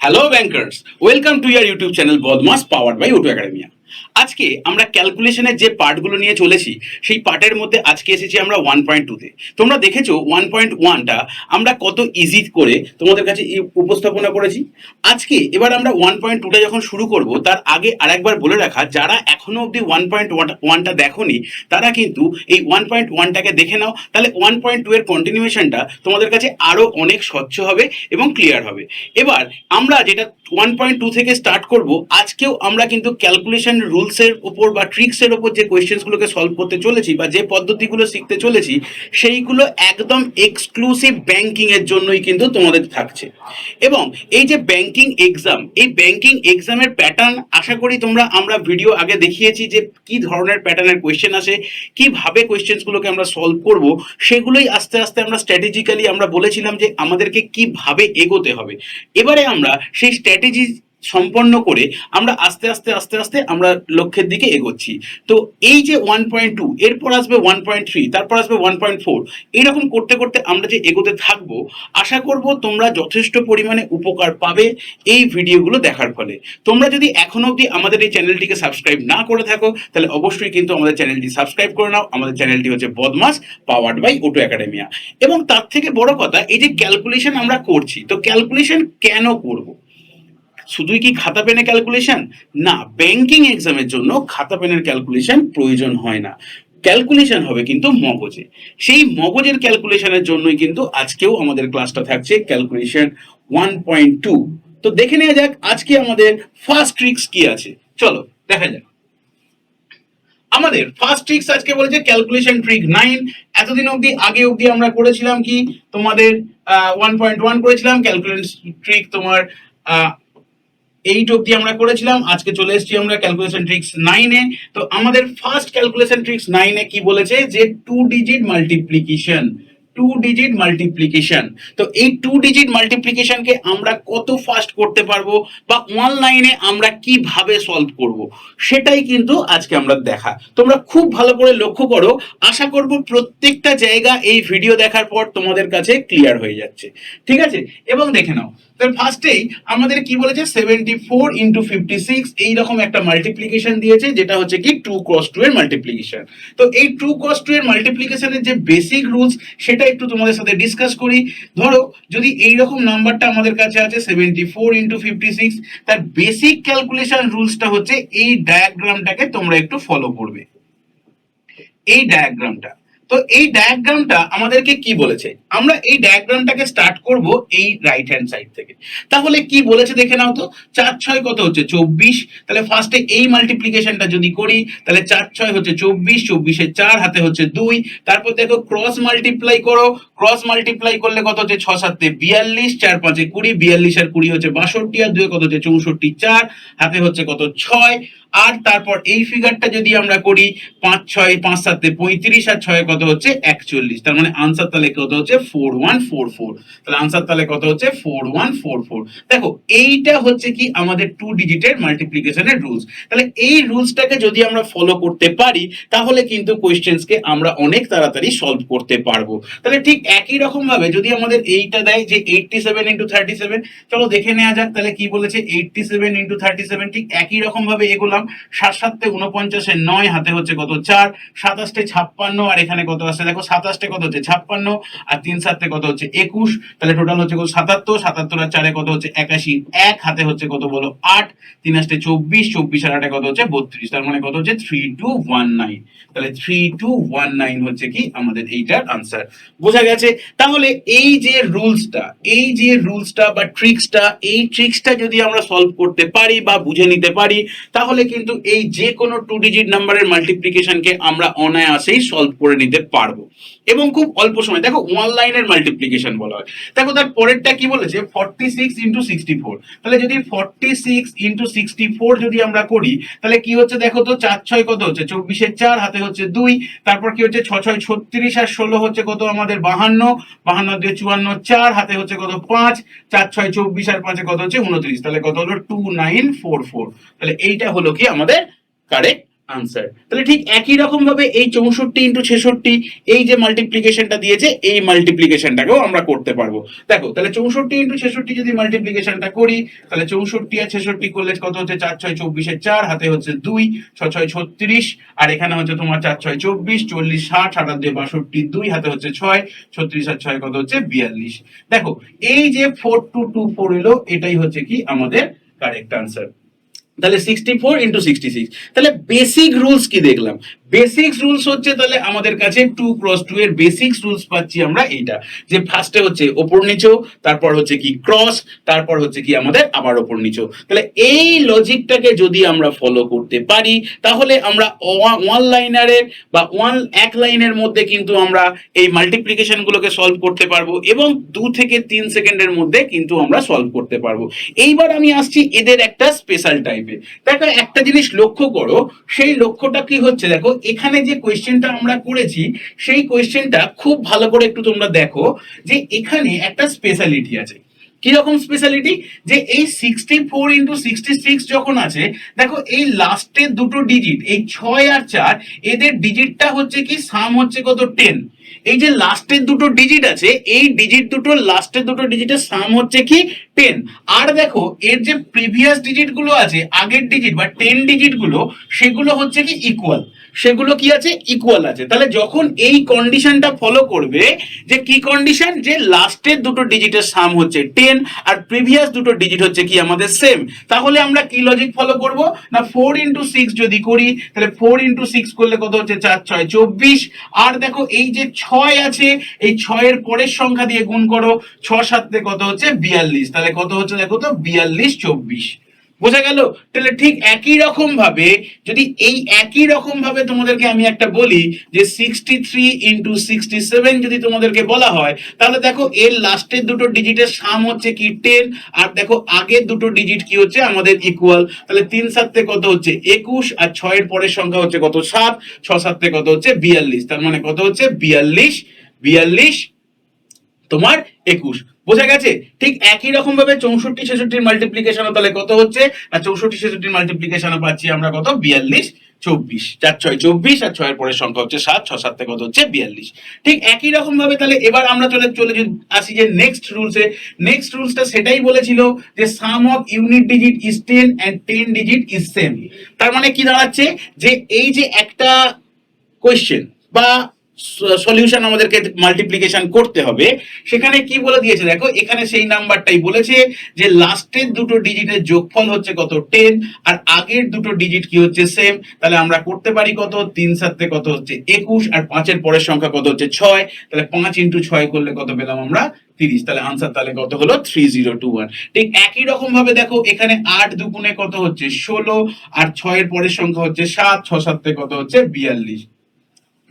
Hello bankers, welcome to your YouTube channel Bodmas powered by Auto Academia. আজকে আমরা ক্যালকুলেশনের যে পার্টগুলো নিয়ে চলেছি সেই পার্টের মধ্যে আজকে এসেছি আমরা 1.2-তে। তোমরা দেখেছো 1.1টা আমরা কত ইজি করে তোমাদের কাছে উপস্থাপনা করেছি। আজকে এবার আমরা 1.2টা যখন শুরু করব তার আগে আরেকবার বলে রাখা, যারা এখনো অবধি 1.1টা দেখোনি তারা কিন্তু এই 1.1টাকে দেখে নাও, তাহলে 1.2 এর কন্টিনিউয়েশনটা তোমাদের কাছে আরো অনেক স্বচ্ছ হবে এবং ক্লিয়ার হবে। এবার আমরা যেটা 1.2 থেকে স্টার্ট করব, আজকেও আমরা কিন্তু ক্যালকুলেশন রুলসের উপর বা ট্রিক্সের উপর যে কোয়েশ্চেন্সগুলোকে সলভ করতে চলেছি বা যে পদ্ধতিগুলো শিখতে চলেছি সেইগুলো একদম এক্সক্লুসিভ ব্যাংকিং এর জন্যই কিন্তু তোমাদের থাকছে। এবং এই যে ব্যাংকিং এক্সাম, এই ব্যাংকিং এক্সামের প্যাটার্ন আশা করি আমরা ভিডিও আগে দেখিয়েছি যে কি ধরনের প্যাটার্নের কোয়েশ্চেন আসে, কিভাবে কোয়েশ্চেন্সগুলোকে আমরা সলভ করব, সেগুলোই আস্তে আস্তে আমরা স্ট্র্যাটেজিক্যালি আমরা বলেছিলাম যে আমাদেরকে কিভাবে এগোতে হবে। এবারে আমরা সেই স্ট্র্যাটেজি সম্পন্ন করে আমরা আস্তে আস্তে আমরা লক্ষ্যের দিকে এগোচ্ছি। তো এই যে 1.2, এরপর আসবে 1.3, তারপর আসবে 1.4, এইরকম করতে করতে আমরা যে এগোতে থাকবো, আশা করব তোমরা যথেষ্ট পরিমাণে উপকার পাবে এই ভিডিওগুলো দেখার ফলে। তোমরা যদি এখনো অবধি আমাদের এই চ্যানেলটিকে সাবস্ক্রাইব না করে থাকো তাহলে অবশ্যই কিন্তু আমাদের চ্যানেলটি সাবস্ক্রাইব করে নাও। আমাদের চ্যানেলটি হচ্ছে বদমাস পাওয়ার্ড বাই অটো একাডেমিয়া। এবং তার থেকে বড় কথা, এই যে ক্যালকুলেশন আমরা করছি, তো ক্যালকুলেশন কেন করব? শুধুই কি খাতা পেনে ক্যালকুলেশন? না, ব্যাংকিং এক্সামের জন্য খাতা পেনের ক্যালকুলেশন প্রয়োজন হয় না, ক্যালকুলেশন হবে কিন্তু মগজে। সেই মগজের ক্যালকুলেশনের জন্যই কিন্তু আজকেও আমাদের ক্লাসটা থাকছে ক্যালকুলেশন 1.2। তো দেখে নেওয়া যাক আজকে আমাদের ফার্স্ট ট্রিক্স কি আছে। চলো দেখা যাক। আমাদের ফার্স্ট ট্রিক্স আজকে বলেছে ক্যালকুলেশন ট্রিক 9। এতদিন অবধি আগে অবধি আমরা করেছিলাম কি, তোমাদের 1.1 করেছিলাম, ক্যালকুলেশন ট্রিক তোমার 8 অবধি আমরা করেছিলাম। আজকে চলে এসেছি আমরা ক্যালকুলেশন ট্রিক্স 9-এ। তো আমাদের ফার্স্ট ক্যালকুলেশন ট্রিক্স 9-এ কি বলেছে যে 2 ডিজিট মাল্টিপ্লিকেশন। 2 digit multiplication. তো এই 2 ডিজিট মাল্টিপ্লিকেশনকে আমরা কত ফাস্ট করতে পারবো বা অনলাইনে আমরা কিভাবে সলভ করব, সেটাই কিন্তু আজকে আমরা দেখা। তোমরা খুব ভালো করে লক্ষ্য করো, আশা করব প্রত্যেকটা জায়গা এই ভিডিও দেখার পর তোমাদের কাছে ক্লিয়ার হয়ে যাচ্ছে। ঠিক আছে, এবং দেখে নাও। তো ফার্স্টেই আমাদের কি বলেছে 74 ইন্টু 56 এইরকম একটা মাল্টিপ্লিকেশন দিয়েছে, যেটা হচ্ছে কি 2 ক্রস 2 এর মাল্টিপ্লিকেশন। তো এই 2 ক্রস 2 এর মাল্টিপ্লিকেশনের যে বেসিক রুলস সেটা একটু তোমাদের সাথে ডিসকাস করি। ধরো যদি এইরকম নাম্বারটা আমাদের কাছে আছে 74 ইন্টু 56, তার বেসিক ক্যালকুলেশন রুলসটা হচ্ছে এই ডায়াগ্রামটাকে তোমরা একটু ফলো করবে, এই ডায়াগ্রামটা। তো এই ডায়াগ্রামটা আমাদেরকে কি বলেছে, আমরা এই ডায়াগ্রামটাকে স্টার্ট করব এই রাইট হ্যান্ড সাইড থেকে। তাহলে কি বলেছে দেখে নাও তো, 4 6 কত হচ্ছে 24। তাহলে ফার্স্টে এই মাল্টিপ্লিকেশনটা যদি করি তাহলে 4 6 হচ্ছে 24, 24 এর 4 হাতে হচ্ছে 2। তারপর দেখো ক্রস মাল্টিপ্লাই করো, ক্রস মাল্টিপ্লাই করলে কত হচ্ছে 6 7 42, 4 5 20, 42 আর 20 হচ্ছে 62, আর 2 কত হচ্ছে 64, 4 হাতে হচ্ছে কত 6। আর তারপর এই ফিগারটা যদি আমরা করি 5 6 5 7 35 আর 6 কত হচ্ছে 41, তার মানে আনসার তাহলে কত হচ্ছে 4144। তাহলে আনসার তাহলে কত হচ্ছে 4144। দেখো এইটা হচ্ছে কি আমাদের 2 ডিজিটের মাল্টিপ্লিকেশনের রুলস। তাহলে এই রুলসটাকে যদি আমরা ফলো করতে পারি তাহলে কিন্তু কোশ্চেন্সকে আমরা অনেক তাড়াতাড়ি সলভ করতে পারবো। তাহলে ঠিক একই রকম ভাবে যদি আমাদের এইটা দেয় যে 87 ইন্টু 37, চলো দেখে নেওয়া যাক তাহলে কি বলেছে 87 ইন্টু 37। ঠিক একই রকম ভাবে এগুলো 7 7 49 এর 9 হাতে হচ্ছে কত 4, 27 56, আর এখানে কত আসছে দেখো 27 কত হচ্ছে 56, আর 3 7 কত হচ্ছে 21। তাহলে টোটাল হচ্ছে কত 77, 77 আর 4 কত হচ্ছে 81, 1 হাতে হচ্ছে কত বলো 8, 3 24, 24 আর 8 কত হচ্ছে 32, তার মানে কত হচ্ছে 3219। তাহলে 3219 হচ্ছে কি আমাদের এইটার আনসার। বোঝা গেছে? তাহলে এই যে রুলসটা বা ট্রিক্সটা, এই ট্রিক্সটা যদি আমরা সলভ করতে পারি বা বুঝে নিতে পারি তাহলে কিন্তু এই যে কোনো 2 ডিজিট নাম্বারের মাল্টিপ্লিকেশনকে আমরা অনায়াসেই সলভ করে নিতে পারবো এবং খুব অল্প সময়। দেখো ওয়ান লাইনের মাল্টিপ্লিকেশন বলা হয়। দেখো তার পরেরটা কি বলেছে 46 ইন্টু 64। তাহলে যদি 46 ইন্টু 64 যদি আমরা করি তাহলে কি হচ্ছে দেখো তো 4 6 কত হচ্ছে 24 এর 4 হাতে হচ্ছে 2, তারপর কি হচ্ছে 6 6 36 আর 16 হচ্ছে কত আমাদের 52, 52 দিয়ে 54, 4 হাতে হচ্ছে কত 5, 4 6 24 আর 5 কত হচ্ছে 29, তাহলে কত হলো 2944। তাহলে এইটা হলো কি আমাদের কারেক্ট আনসার। তাহলে ঠিক একই রকম ভাবে এই 64 × 66 এই যে মাল্টিপ্লিকেশনটা দিয়েছে এই মাল্টিপ্লিকেশনটাকেও আমরা করতে পারবো। দেখো তাহলে 64 × 66 যদি মাল্টিপ্লিকেশনটা করি তাহলে 64 আর 66 করলে কত হচ্ছে 4 6 24 4 হাতে হচ্ছে 2 6 6 36 আর এখানে হচ্ছে তোমার 4 6 24 40 60 7 2 62 2 হাতে হচ্ছে 6 36 আর 6 কত হচ্ছে 42। দেখো এই যে 4224 এলো এটাই হচ্ছে কি আমাদের কারেক্ট আনসার। তাহলে 64 × 66। তাহলে বেসিক রুলস কি দেখলাম? বেসিক রুলস হচ্ছে তাহলে আমাদের কাছে 2 × 2 এর বেসিক রুলস পাচ্ছি আমরা এইটা, যে ফার্স্টে হচ্ছে ওপর নিচো, তারপর হচ্ছে কি ক্রস, তারপর হচ্ছে কি আমাদের আবার ওপর নিচো। তাহলে এই লজিকটাকে যদি আমরা ফলো করতে পারি তাহলে আমরা ওয়ান লাইনারের বা এক লাইনের মধ্যে কিন্তু আমরা এই মাল্টিপ্লিকেশন গুলোকে সলভ করতে পারবো এবং 2 থেকে 3 সেকেন্ডের মধ্যে কিন্তু আমরা সলভ করতে পারবো। এইবার আমি আসছি এদের একটা স্পেশাল টাইপে। দেখো একটা জিনিস লক্ষ্য করো, সেই লক্ষ্যটা কি হচ্ছে দেখো এখানে যে কোয়েশ্চেনটা আমরা করেছি সেই কোয়েশ্চেনটা খুব ভালো করে একটু তোমরা দেখো যে এখানে একটা স্পেশালিটি আছে। কিরকম স্পেশালিটি? যে এই 64 × 66 যখন আছে দেখো এই লাস্টের দুটো ডিজিট এই 6 আর 4 এদের ডিজিটটা হচ্ছে কি সাম হচ্ছে কত 10। এই যে লাস্টের দুটো ডিজিট আছে এই ডিজিট দুটো লাস্টের দুটো ডিজিটের সাম হচ্ছে কি 10। আর দেখো এর যে প্রিভিয়াস ডিজিট গুলো আছে আগের ডিজিট বা 10 ডিজিট গুলো সেগুলো হচ্ছে কি ইকুয়াল, সেগুলো কি আছে ইকুয়াল আছে। তাহলে যখন এই কন্ডিশনটা ফলো করবে, যে কি কন্ডিশন, যে লাস্টের দুটো ডিজিটের সাম হচ্ছে 10 আর প্রিভিয়াস দুটো ডিজিট হচ্ছে কি আমাদের সেম, তাহলে আমরা কি লজিক ফলো করব না 4 × 6 যদি করি তাহলে 4 × 6 করলে কত হচ্ছে 4 6 24। আর দেখো এই যে 6 আছে এই 6 এর পরের সংখ্যা দিয়ে গুণ করো 6 7 কত হচ্ছে 42। তাহলে কত হচ্ছে দেখো তো 42 24। বোঝা গেল? তাহলে ঠিক একই রকম ভাবে যদি এই একই রকম ভাবে তোমাদেরকে আমি একটা বলি যে 63 × 67 যদি তোমাদেরকে বলা হয় তাহলে দেখো এর লাস্টের দুটো ডিজিটের সাম হচ্ছে কি 10 আর দেখো আগের দুটো ডিজিট কি হচ্ছে আমাদের ইকুয়াল। তাহলে 3 7 কত হচ্ছে 21 আর 6 এর পরের সংখ্যা হচ্ছে কত 7 6 7 কত হচ্ছে 42। তার মানে কত হচ্ছে 42 42 তোমার 21। বোঝা গেছে? ঠিক একই রকম ভাবে 64 66 মাল্টিপ্লিকেশন তাহলে কত হচ্ছে না 64 66 মাল্টিপ্লিকেশন পাচ্ছি আমরা কত 42 24। 4 6 24 আর 6 এর পরের সংখ্যা হচ্ছে 7 6 7 কত হচ্ছে 42। ঠিক একই রকম ভাবে তাহলে এবার আমরা চলে আসি যে নেক্সট রুলসে। নেক্সট রুলসটা সেটাই বলেছিল যে sum of unit digit is 10 and 10 digit is same. তার মানে কি দাঁড়াচ্ছে যে এই যে একটা কোয়েশ্চেন বা সলিউশন আমাদেরকে মাল্টিপ্লিকেশন করতে হবে, সেখানে কি বলে দিয়েছে দেখো এখানে সেই নাম্বারটাই বলেছে যে লাস্টের দুটো ডিজিটের যোগফল হচ্ছে কত 10 আর আগের দুটো ডিজিট কি হচ্ছে সেম। তাহলে আমরা করতে পারি কত 3 7 কত হচ্ছে 21 আর 5 এর পরের সংখ্যা কত হচ্ছে 6। তাহলে 5 × 6 করলে কত পেলাম আমরা 30। তাহলে আনসার তাহলে কত হলো 3021। ঠিক একই রকম ভাবে দেখো এখানে 8 দুগুণে কত হচ্ছে 16 আর 6 এর পরের সংখ্যা হচ্ছে 7 6 7 কত হচ্ছে 42।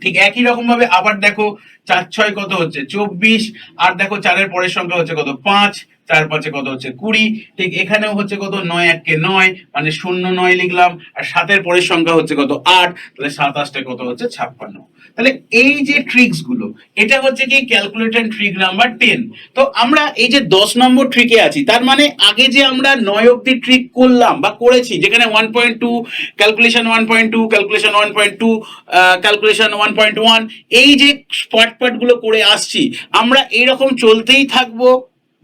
ঠিক একই রকম ভাবে আবার দেখো 4 6 কত হচ্ছে 24 আর দেখো 4 এর পরের সংখ্যা হচ্ছে কত 5 4 5 কত হচ্ছে 20। ঠিক এখানেও হচ্ছে কত 9 1 কে 9 মানে 0 9 লিখলাম আর 7 এর পরের সংখ্যা হচ্ছে কত 8 তাহলে 7 8 কত হচ্ছে 56। তাহলে এই যে ট্রিক্স গুলো এটা হচ্ছে কি ক্যালকুলেটর ট্রিক নাম্বার 10। তো আমরা এই যে 10 নম্বর ট্রিকে আছি তার মানে আগে যে আমরা 9 অবধি ট্রিক করলাম বা করেছি যেখানে 1.2 ক্যালকুলেশন 1.2 ক্যালকুলেশন 1.2 ক্যালকুলেশন 1.1 এই যে পার্ট গুলো করে আসছি আমরা এইরকম চলতেই থাকবো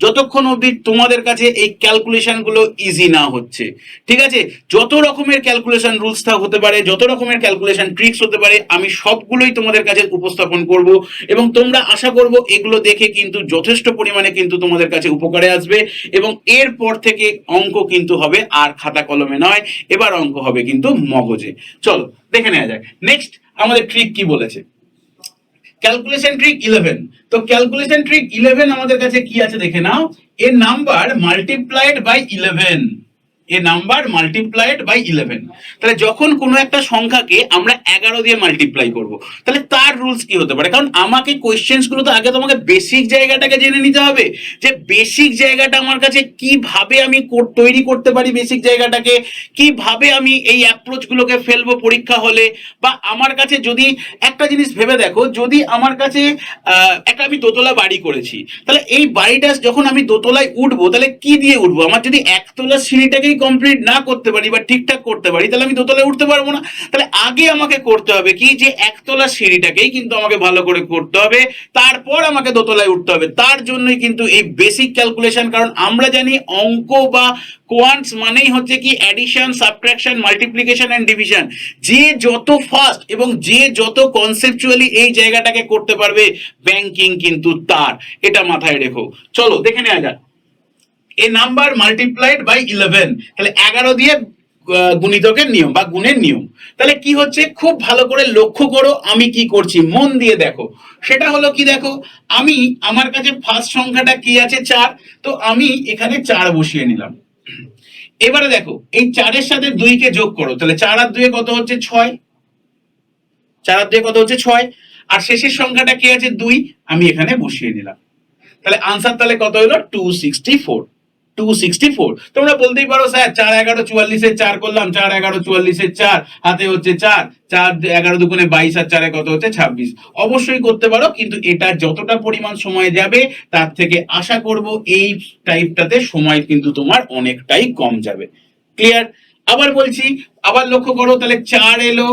যতক্ষণ অবধি তোমাদের কাছে এই ক্যালকুলেশন গুলো ইজি না হচ্ছে। ঠিক আছে? যত রকমের ক্যালকুলেশন রুলস হতে পারে, যত রকমের ক্যালকুলেশন ট্রিক্স হতে পারে, আমি সবগুলোই তোমাদের কাছে উপস্থাপন করব এবং তোমরা আশা করব এগুলো দেখে কিন্তু যথেষ্ট পরিমাণে কিন্তু তোমাদের কাছে উপকারে আসবে এবং এরপর থেকে অঙ্ক কিন্তু হবে আর খাতা কলমে নয়, এবার অঙ্ক হবে কিন্তু মগজে। চলো দেখে নেওয়া যাক নেক্সট আমাদের ট্রিক কি বলেছে। Calculation trick 11। তো ক্যালকুলেশন ট্রিক 11 আমাদের কাছে কি আছে দেখে নাও। A number multiplied by 11, a number multiplied by 11। তাহলে যখন কোনো একটা সংখ্যাকে আমরা 11 দিয়ে মাল্টিপ্লাই করব তাহলে তার রুলস কি হতে পারে, কারণ আমাকে কোশ্চেন্স গুলো তো আগে তোমাকে বেসিক জায়গাটাকে জেনে নিতে হবে যে বেসিক জায়গাটা আমার কাছে কিভাবে আমি তৈরি করতে পারি, বেসিক জায়গাটাকে কিভাবে আমি এই অ্যাপ্রোচ গুলোকে ফেলবো পরীক্ষা হলে। বা আমার কাছে যদি একটা জিনিস ভেবে দেখো, যদি আমার কাছে একটা আমি দোতলা বাড়ি করেছি তাহলে এই বাড়িটা যখন আমি দোতলায় উঠবো তাহলে কি দিয়ে উঠবো, আমার যদি একতলা সিঁড়িটাকেই কমপ্লিট না করতে পারি বা ঠিকঠাক করতে পারি, তাহলে আমি দোতলায় উঠতে পারবো না। তাহলে আগে আমাকে করতে হবে কি, যে একতলা সিঁড়িটাকেই কিন্তু আমাকে ভালো করে করতে হবে, তারপর আমাকে দোতলায় উঠতে হবে। তার জন্যই কিন্তু এই বেসিক ক্যালকুলেশন। কারণ আমরা জানি অঙ্ক বা কোয়ান্টস মানেই হচ্ছে কি addition, subtraction, multiplication and division. যে যত ফাস্ট এবং যে যত কনসেপচুয়ালি এই জায়গাটাকে করতে পারবে, ব্যাংকিং কিন্তু তার, এটা মাথায় রেখো। চলো দেখে নেওয়া যাক। এ নাম্বার মাল্টিপ্লাইড বাই 11, তাহলে 11 দিয়ে গুণিতকের নিয়ম বা গুণের নিয়ম। তাহলে কি হচ্ছে, খুব ভালো করে লক্ষ্য করো আমি কি করছি, মন দিয়ে দেখো। সেটা হলো কি, দেখো আমি, আমার কাছে ফার্স্ট সংখ্যাটা কি আছে 4, তো আমি এখানে 4 বসিয়ে নিলাম। এবারে দেখো এই 4-এর সাথে 2 কে যোগ করো, তাহলে 4 আর 2 কত হচ্ছে 6, 4 আর 2 কত হচ্ছে 6, আর শেষের সংখ্যাটা কি আছে 2, আমি এখানে বসিয়ে নিলাম। তাহলে আনসার তাহলে কত হলো 264, 264। তোমরা বলতেই পারো স্যার 4 11 44 4 করলাম, 4 11 44 4 হাতে হচ্ছে 4, 4 11 দুগুণে 22 আর 4 কত হচ্ছে 26। অবশ্যই করতে পারো, কিন্তু এটা যতটা পরিমাণ সময় যাবে তার থেকে আশা করব এই টাইপটাতে সময় কিন্তু তোমার অনেকটাই কম যাবে। ক্লিয়ার? আবার বলছি, আবার লক্ষ্য করো, তাহলে 4 এলো,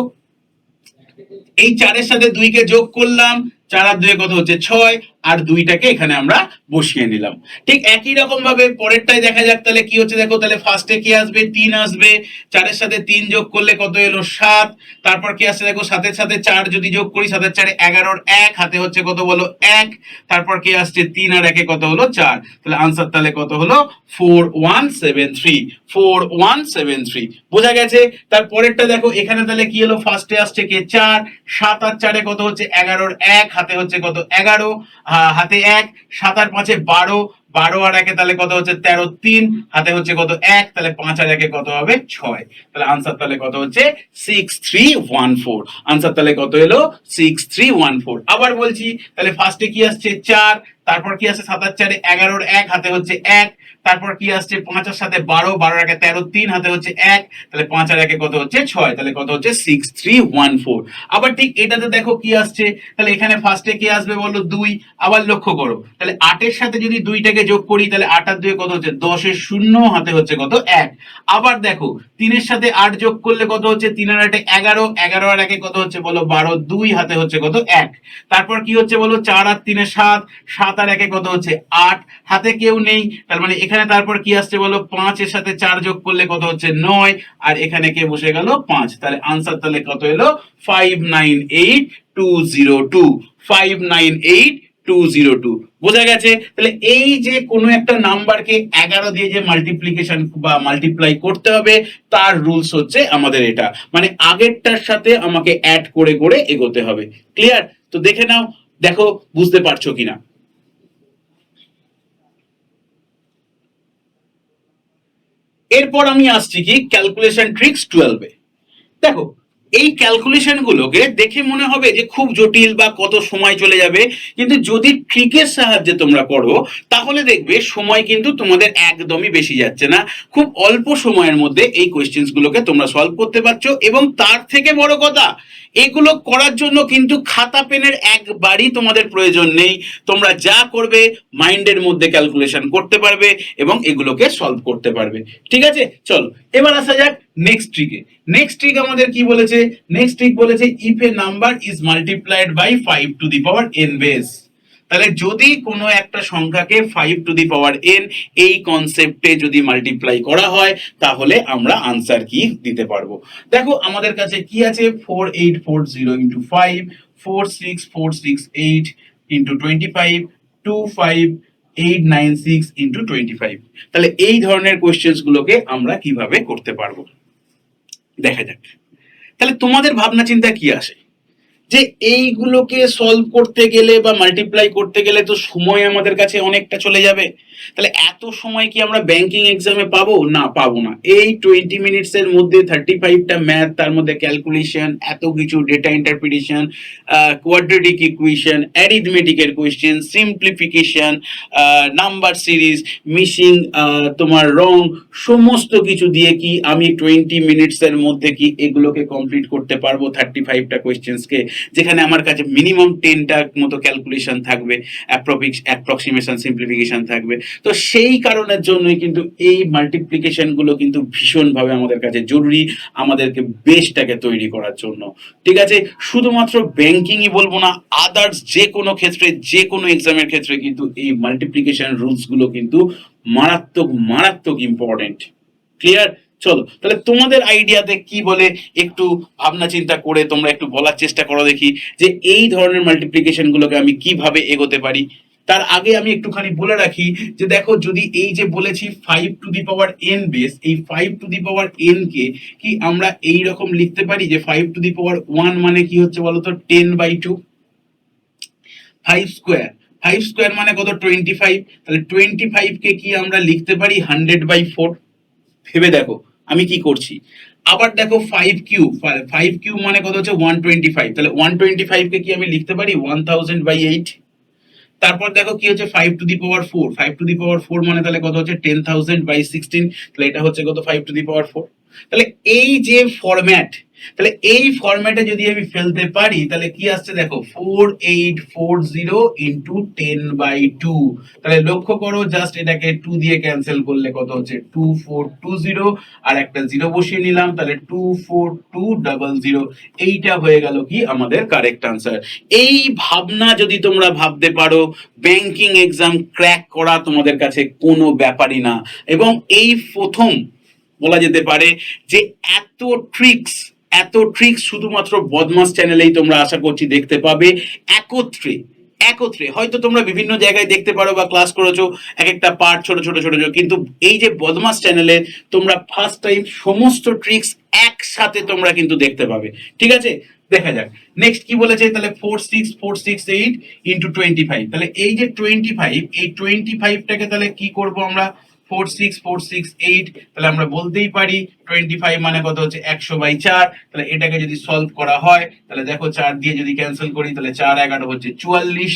এই 4-এর সাথে 2 কে যোগ করলাম, 4 আর 2 কত হচ্ছে 6, আর 2টাকে এখানে আমরা বসিয়ে নিলাম। ঠিক একই রকম ভাবে পরেরটাই দেখা যাক, তাহলে কি হচ্ছে দেখো, তাহলে ফার্স্টে কি আসবে 3 আসবে, 4-এর সাথে 3 যোগ করলে কত এলো 7, তারপর কি আসছে দেখো 7-এর সাথে 4 যদি যোগ করি, 7 আর 4 11, 1 হাতে হচ্ছে কত বলো 1, তারপর কি আসছে 3 আর 1 কত হলো 4, তাহলে আনসার তাহলে কত হলো 4173, 4173। বোঝা গেছে? তারপরেরটা দেখো, এখানে তাহলে কি হলো, ফার্স্টে আসছে কে 4, 7 আর 4 কত হচ্ছে 11, 1 হাতে হচ্ছে কত 11, হাতে 1, 7 আর 5 12, 12 আর 1 তাহলে কত হচ্ছে 13, 3 হাতে হচ্ছে কত 1, তাহলে 5 আর 1 কত হবে 6, তাহলে আনসার তাহলে কত হচ্ছে 6314। আনসার তাহলে কত এলো 6314। আবার বলছি, তাহলে ফার্স্টে কি আসছে 4, তারপর কি আসছে 7 আর 4 11, 1 হাতে হচ্ছে 1, তারপর কি আসছে 5 এর সাথে 12, 12 আর 1 13, 3 হাতে হচ্ছে 1, তাহলে 5 আর 1 কত হচ্ছে 6, তাহলে কত হচ্ছে 6314। আবার ঠিক এটাতে দেখো কি আসছে, তাহলে এখানে ফার্স্টে কি আসবে বলো 2, আবার লক্ষ্য করো, তাহলে 8 এর সাথে যদি 2টাকে যোগ করি, তাহলে 8 আর 2 কত হচ্ছে 10 এর 0 হাতে হচ্ছে কত 1, আবার দেখো 3 এর সাথে 8 যোগ করলে কত হচ্ছে 3 আর 8 11, 11 আর 1 কত হচ্ছে বলো 12, 2 হাতে হচ্ছে কত 1, তারপর কি হচ্ছে বলো 4 আর 3 7, 7 আর 1 কত হচ্ছে 8, হাতে কেউ নেই, তার মানে এখানে তারপর কি আসছে বলো 5 এর সাথে 4 যোগ করলে কত হচ্ছে 9, আর এখানে কে বসে গেল 5, তাহলে আনসার তাহলে কত এলো 598202, 598202। বোঝা গেছে? তাহলে এই যে কোনো একটা নাম্বারকে 11 দিয়ে যে মাল্টিপ্লিকেশন বা মাল্টিপ্লাই করতে হবে, তার রুলস হচ্ছে আমাদের এটা, মানে আগেরটার সাথে আমাকে অ্যাড করে করে এগোতে হবে। ক্লিয়ার? তো দেখে নাও, দেখো বুঝতে পারছো কিনা। এরপর আমি আসছি কি ক্যালকুলেশন ট্রিক্স 12-এ। দেখো এই ক্যালকুলেশন গুলোকে দেখে মনে হবে যে খুব জটিল বা কত সময় চলে যাবে, কিন্তু যদি ট্রিকের সাহায্যে তোমরা করো, তাহলে দেখবে সময় কিন্তু তোমাদের একদমই বেশি যাচ্ছে না। খুব অল্প সময়ের মধ্যে এই কোয়েশ্চেন্স গুলোকে তোমরা সলভ করতে পারছো, এবং তার থেকে বড় কথা, এগুলো করার জন্য কিন্তু খাতা পেনের একবারই তোমাদের প্রয়োজন নেই। তোমরা যা করবে মাইন্ডের মধ্যে ক্যালকুলেশন করতে পারবে এবং এগুলোকে সলভ করতে পারবে। ঠিক আছে, চলো এবার আসা যাক নেক্সট ট্রিকে। নেক্সট ট্রিক আমাদের কি বলেছে, নেক্সট ট্রিক বলেছে if a number is multiplied by 5 to the power n base. তাহলে যদি কোনো একটা সংখ্যাকে 5 টু দি পাওয়ার n এই কনসেপ্টে যদি মাল্টিপ্লাই করা হয়, তাহলে আমরা আনসার কি দিতে পারবো। দেখো আমাদের কাছে কি আছে, 4840 ইন্টু 5, 46468 ইন্টু 25, 25896 ইন্টু 25। তাহলে এই ধরনের কোয়েশ্চেন্স গুলোকে আমরা কিভাবে করতে পারবো দেখা যাক। তাহলে তোমাদের ভাবনা চিন্তা কি আসে, যে এইগুলোকে সলভ করতে গেলে বা মাল্টিপ্লাই করতে গেলে তো সময় আমাদের কাছে অনেকটা চলে যাবে। তাহলে এত সময় কি আমরা ব্যাংকিং এক্সামে পাবো? না, পাবো না। এই 20 মিনিটস এর মধ্যে 35টা ম্যাথ, তার মধ্যে ক্যালকুলেশন, এত কিছু ডেটা ইন্টারপ্রিটেশন, কোয়াড্রেটিক ইকুয়েশন, অ্যারিথমেটিকের question, simplification, number series, missing, তোমার রং, সমস্ত কিছু দিয়ে কি আমি 20 মিনিটস এর মধ্যে কি এগুলোকে কমপ্লিট করতে পারবো 35টা কোয়েশ্চেন্সকে? যেখানে আমার কাছে মিনিমাম 10টা মতো ক্যালকুলেশন থাকবে, অ্যাপ্রক্সিমেশন, সিম্পলিফিকেশন থাকবে। তো সেই কারণের জন্যই কিন্তু এই মাল্টিপ্লিকেশনগুলো কিন্তু ভীষণভাবে আমাদের কাছে জরুরি, আমাদেরকে বেসটাকে তৈরি করার জন্য। ঠিক আছে, শুধুমাত্র ব্যাংকিংই বলবো না, আদার্স যে কোনো ক্ষেত্রে, যে কোনো এক্সামের ক্ষেত্রে কিন্তু এই মাল্টিপ্লিকেশন রুলসগুলো কিন্তু মারাত্মক মারাত্মক ইম্পর্টেন্ট। ক্লিয়ার? চলো তাহলে তোমাদের আইডিয়াতে কি বলে একটু ভাবনা চিন্তা করে তোমরা একটু বলার চেষ্টা করো দেখি, যে এই ধরনের মাল্টিপ্লিকেশন গুলোকে আমি কিভাবে এগোতে পারি। তার আগে আমি একটুখানি বলে রাখি যে দেখো, যদি এই যে বলেছি 5 to the power n base, এই 5 টু দি পাওয়ার n কে কি আমরা এই রকম লিখতে পারি যে 5 টু দি পাওয়ার 1 মানে কি হচ্ছে বলতো, 10/2। 5 স্কোয়ার, 5 স্কোয়ার মানে কত, 25। তাহলে 25 কে কি আমরা লিখতে পারি 100/4। ভেবে দেখো আমি কি করছি। আবার দেখো 5 কিউব, 5 কিউব মানে কত হচ্ছে 125। তাহলে 125 কে কি আমি লিখতে পারি 1000/8। তারপর দেখো কি হচ্ছে 5 to the power 4, 5 to the পাওয়ার 4 মানে তাহলে কত হচ্ছে 10,000/16। তাহলে এটা হচ্ছে কত 5 টু দি পাওয়ার 4। তাহলে এই যে ফরম্যাট, তাহলে এই ফরম্যাটে যদি আমি ফেলতে পারি তাহলে কি আসছে দেখো 4840 × 10/2। তাহলে লক্ষ্য করো, জাস্ট এটাকে 2 দিয়ে ক্যান্সেল করলে কত হচ্ছে 2420, আর একটা 0 বসিয়ে নিলাম, তাহলে 24200। এইটা হয়ে গেল কি আমাদের কারেক্ট আনসার। এই ভাবনা যদি তোমরা ভাবতে পারো, ব্যাংকিং এক্সাম ক্র্যাক করা তোমাদের কাছে কোনো ব্যাপারই না। এবং এই প্রথম বলা যেতে পারে যে এত ট্রিক্স, এত ট্রিক্স শুধুমাত্র বদমাস চ্যানেলেই তোমরা আশা করছি দেখতে পাবে একত্রে। একত্রে হয়তো তোমরা বিভিন্ন জায়গায় দেখতে পারো বা ক্লাস করেছো এক একটা পার্ট ছোট ছোট ছোট ছোট, কিন্তু এই যে বদমাস চ্যানেলে তোমরা ফার্স্ট টাইম সমস্ত ট্রিক্স একসাথে তোমরা কিন্তু দেখতে পাবে। ঠিক আছে, দেখা যাক নেক্সট কি বলেছে। তাহলে 46468 × 25। তাহলে এই যে 25, এই 25টাকে তাহলে কি করব আমরা, 46468। তাহলে আমরা বলতেই পারি 25 মানে কত হচ্ছে 100/4। তাহলে এটাকে যদি সলভ করা হয় তাহলে দেখো 4 দিয়ে যদি ক্যান্সেল করি তাহলে 4×11 হচ্ছে 44,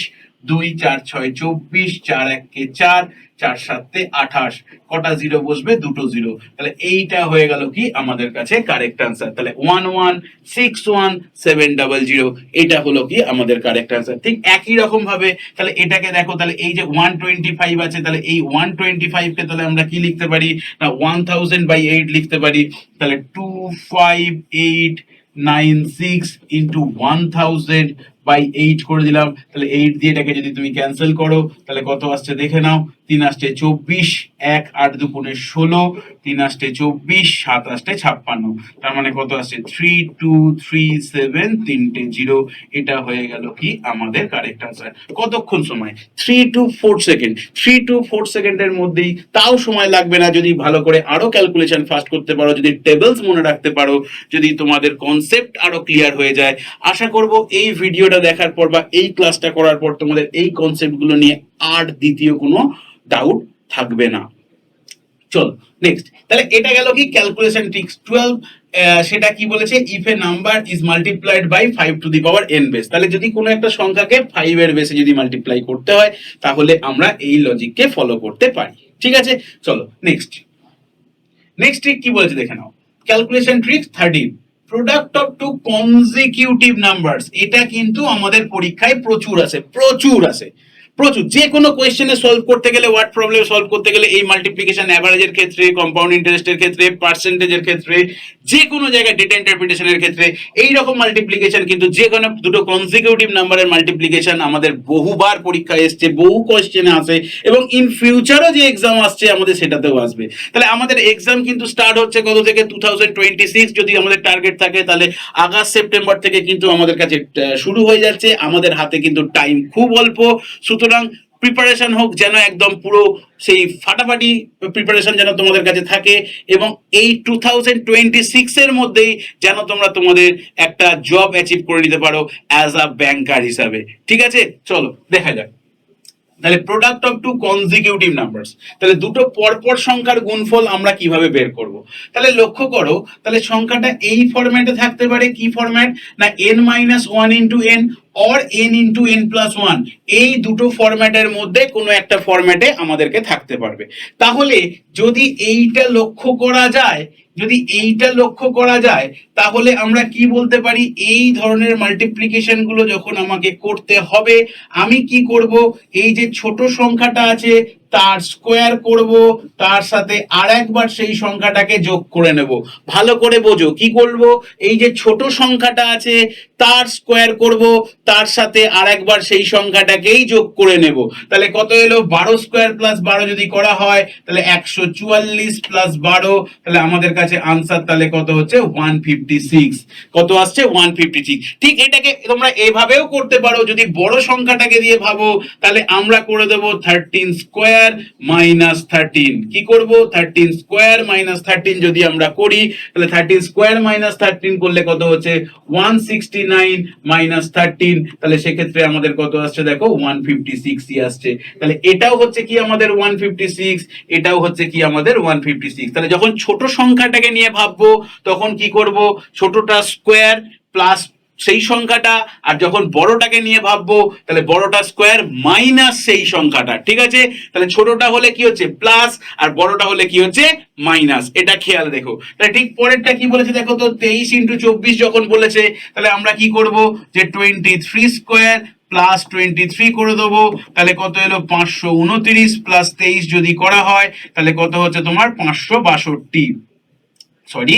2×4=6 24, 4×1=4, 4×7=28। কটা জিরো বসবে, দুটো জিরো। তাহলে এইটা হয়ে গেল কি আমাদের কাছে কারেক্ট আনসার। তাহলে 1161700, এটা হলো কি আমাদের কারেক্ট আনসার। ঠিক একই রকম ভাবে তাহলে এটাকে দেখো, তাহলে এই যে 125 আছে, তাহলে এই 125 কে তাহলে আমরা কি লিখতে পারি না 1000/8 লিখতে পারি। তাহলে 25896 × 1000/8 করে দিলাম। তাহলে 8 দিয়ে এটাকে যদি তুমি ক্যান্সেল করো তাহলে কত আসছে দেখে নাও, 3 আসছে 24, 1 8 2 16, 3 আসছে 24, 7 আসছে 56। তার মানে কত আসছে 3237, 3টে 0। এটা হয়ে গেল কি আমাদের কারেক্ট আনসার। কতক্ষণ সময়, 3 to 4 সেকেন্ড। 3 to 4 সেকেন্ডের মধ্যেই, তাও সময় লাগবে না যদি ভালো করে আরো ক্যালকুলেশন ফাস্ট করতে পারো, যদি টেবলস মনে রাখতে পারো, যদি তোমাদের কনসেপ্ট আরো ক্লিয়ার হয়ে যায়। আশা করব এই ভিডিওটা দেখার পর বা এই ক্লাসটা করার পর তোমাদের এই কনসেপ্টগুলো নিয়ে আর দ্বিতীয় কোনো ডাউট থাকবে না। চলো নেক্সট, তাহলে এটা গেল কি ক্যালকুলেশন ট্রিক্স 12। সেটা কি বলেছে, if a number is multiplied by 5 to the power n base. তাহলে যদি কোনো একটা সংখ্যাকে 5 এর বেসে যদি মাল্টিপ্লাই করতে হয় তাহলে আমরা এই লজিককে ফলো করতে পারি। ঠিক আছে, চলো নেক্সট। নেক্সট ট্রিক কি বলেছে দেখে নাও, calculation tricks 13, product of two consecutive numbers. এটা কিন্তু আমাদের পরীক্ষায় প্রচুর আসে, প্রচুর আসে, প্রচুর। যে কোনো কোয়েশ্চেনে সলভ করতে গেলে, ওয়ার্ড প্রবলেম সলভ করতে গেলে এই মাল্টিপ্লিকেশন, অ্যাভারেজের ক্ষেত্রে, কম্পাউন্ড ইন্টারেস্টের ক্ষেত্রে, পার্সেন্টেজের ক্ষেত্রে, যে কোনো জায়গায় ডেটা ইন্টারপ্রিটেশনের ক্ষেত্রে এই রকম মাল্টিপ্লিকেশন কিন্তু যে কোনো দুটো কনজিকিউটিভ নাম্বারের মাল্টিপ্লিকেশন আমাদের বহুবার পরীক্ষায় এসছে, বহু কোয়েশ্চেনে আসে, এবং ইন ফিউচারও যে এক্সাম আসছে আমাদের সেটাতেও আসবে। তাহলে আমাদের এক্সাম কিন্তু স্টার্ট হচ্ছে কত থেকে, 2026 যদি আমাদের টার্গেট থাকে, তাহলে আগস্ট সেপ্টেম্বর থেকে কিন্তু আমাদের কাছে শুরু হয়ে যাচ্ছে। আমাদের হাতে কিন্তু টাইম খুব অল্প, সুতরাং প্রিপারেশন হোক যেন একদম পুরো সেই ফাটাফাটি প্রিপারেশন যেন তোমাদের কাছে থাকে, এবং এই 2026 এর মধ্যেই যেন তোমরা তোমাদের একটা জব অ্যাচিভ করে নিতে পারো অ্যাজ আ ব্যাংকার হিসাবে। ঠিক আছে, চলো দেখা যাক। তাহলে product of two consecutive numbers, তাহলে দুটো পরপর সংখ্যার গুণফল আমরা কিভাবে বের করব। তাহলে লক্ষ্য করো, তাহলে সংখ্যাটা এই ফরম্যাটে থাকতে পারে, কি ফরম্যাট না n-1 × n or n × n+1। এই দুটো ফরম্যাটের মধ্যে কোনো একটা ফরম্যাটে আমাদেরকে থাকতে পারবে। তাহলে যদি এইটা লক্ষ্য করা যায়, যদি এইটা লক্ষ্য করা যায় তাহলে আমরা কি বলতে পারি, এই ধরনের মাল্টিপ্লিকেশন গুলো যখন আমাকে করতে হবে আমি কি করব, এই যে ছোট সংখ্যাটা আছে তার স্কোয়ার করব, তার সাথে আর একবার সেই সংখ্যাটাকে যোগ করে নেব। ভালো করে বোঝো কি করব, এই যে ছোট সংখ্যাটা আছে তার স্কোয়ার করব, তার সাথে আর একবার সেই সংখ্যাটাকেই যোগ করে নেব। তাহলে কত এলো, 12 স্কোয়ার প্লাস 12 যদি করা হয় তাহলে 144 প্লাস 12, তাহলে আমাদের কাছে আনসার তাহলে কত হচ্ছে 156। কত আসছে 156। ঠিক এটাকে তোমরা এভাবেও করতে পারো, যদি বড় সংখ্যাটাকে দিয়ে ভাবো তাহলে আমরা করে দেব 13 স্কোয়ার মাইনাস 13। কি করব, 13 স্কোয়ার মাইনাস 13 যদি আমরা করি তাহলে 13 স্কোয়ার মাইনাস 13 করলে কত হচ্ছে 169 মাইনাস 13, তাহলে সেক্ষেত্রে আমাদের কত আসছে দেখো 156ই আসছে। তাহলে এটাও হচ্ছে কি আমাদের 156, এটাও হচ্ছে কি আমাদের 156। তাহলে যখন ছোট সংখ্যাটাকে নিয়ে ভাববো তখন কি করব, ছোটটা স্কোয়ার প্লাস সেই সংখ্যাটা, আর যখন বড়টাকে নিয়ে ভাববো তাহলে বড়টা স্কোয়ার মাইনাস সেই সংখ্যাটা। ঠিক আছে, তাহলে ছোটটা হলে কি হচ্ছে প্লাস আর বড়টা হলে কি হচ্ছে মাইনাস, এটা খেয়াল দেখো। তাহলে ঠিক পরেরটা কি বলেছে দেখো তো, 23 ইন্টু 24 যখন বলেছে তাহলে আমরা কি করব, যে 23 স্কোয়ার প্লাস 23 করে দেবো, তাহলে কত এলো 529 প্লাস 23 যদি করা হয় তাহলে কত হচ্ছে তোমার 562, সরি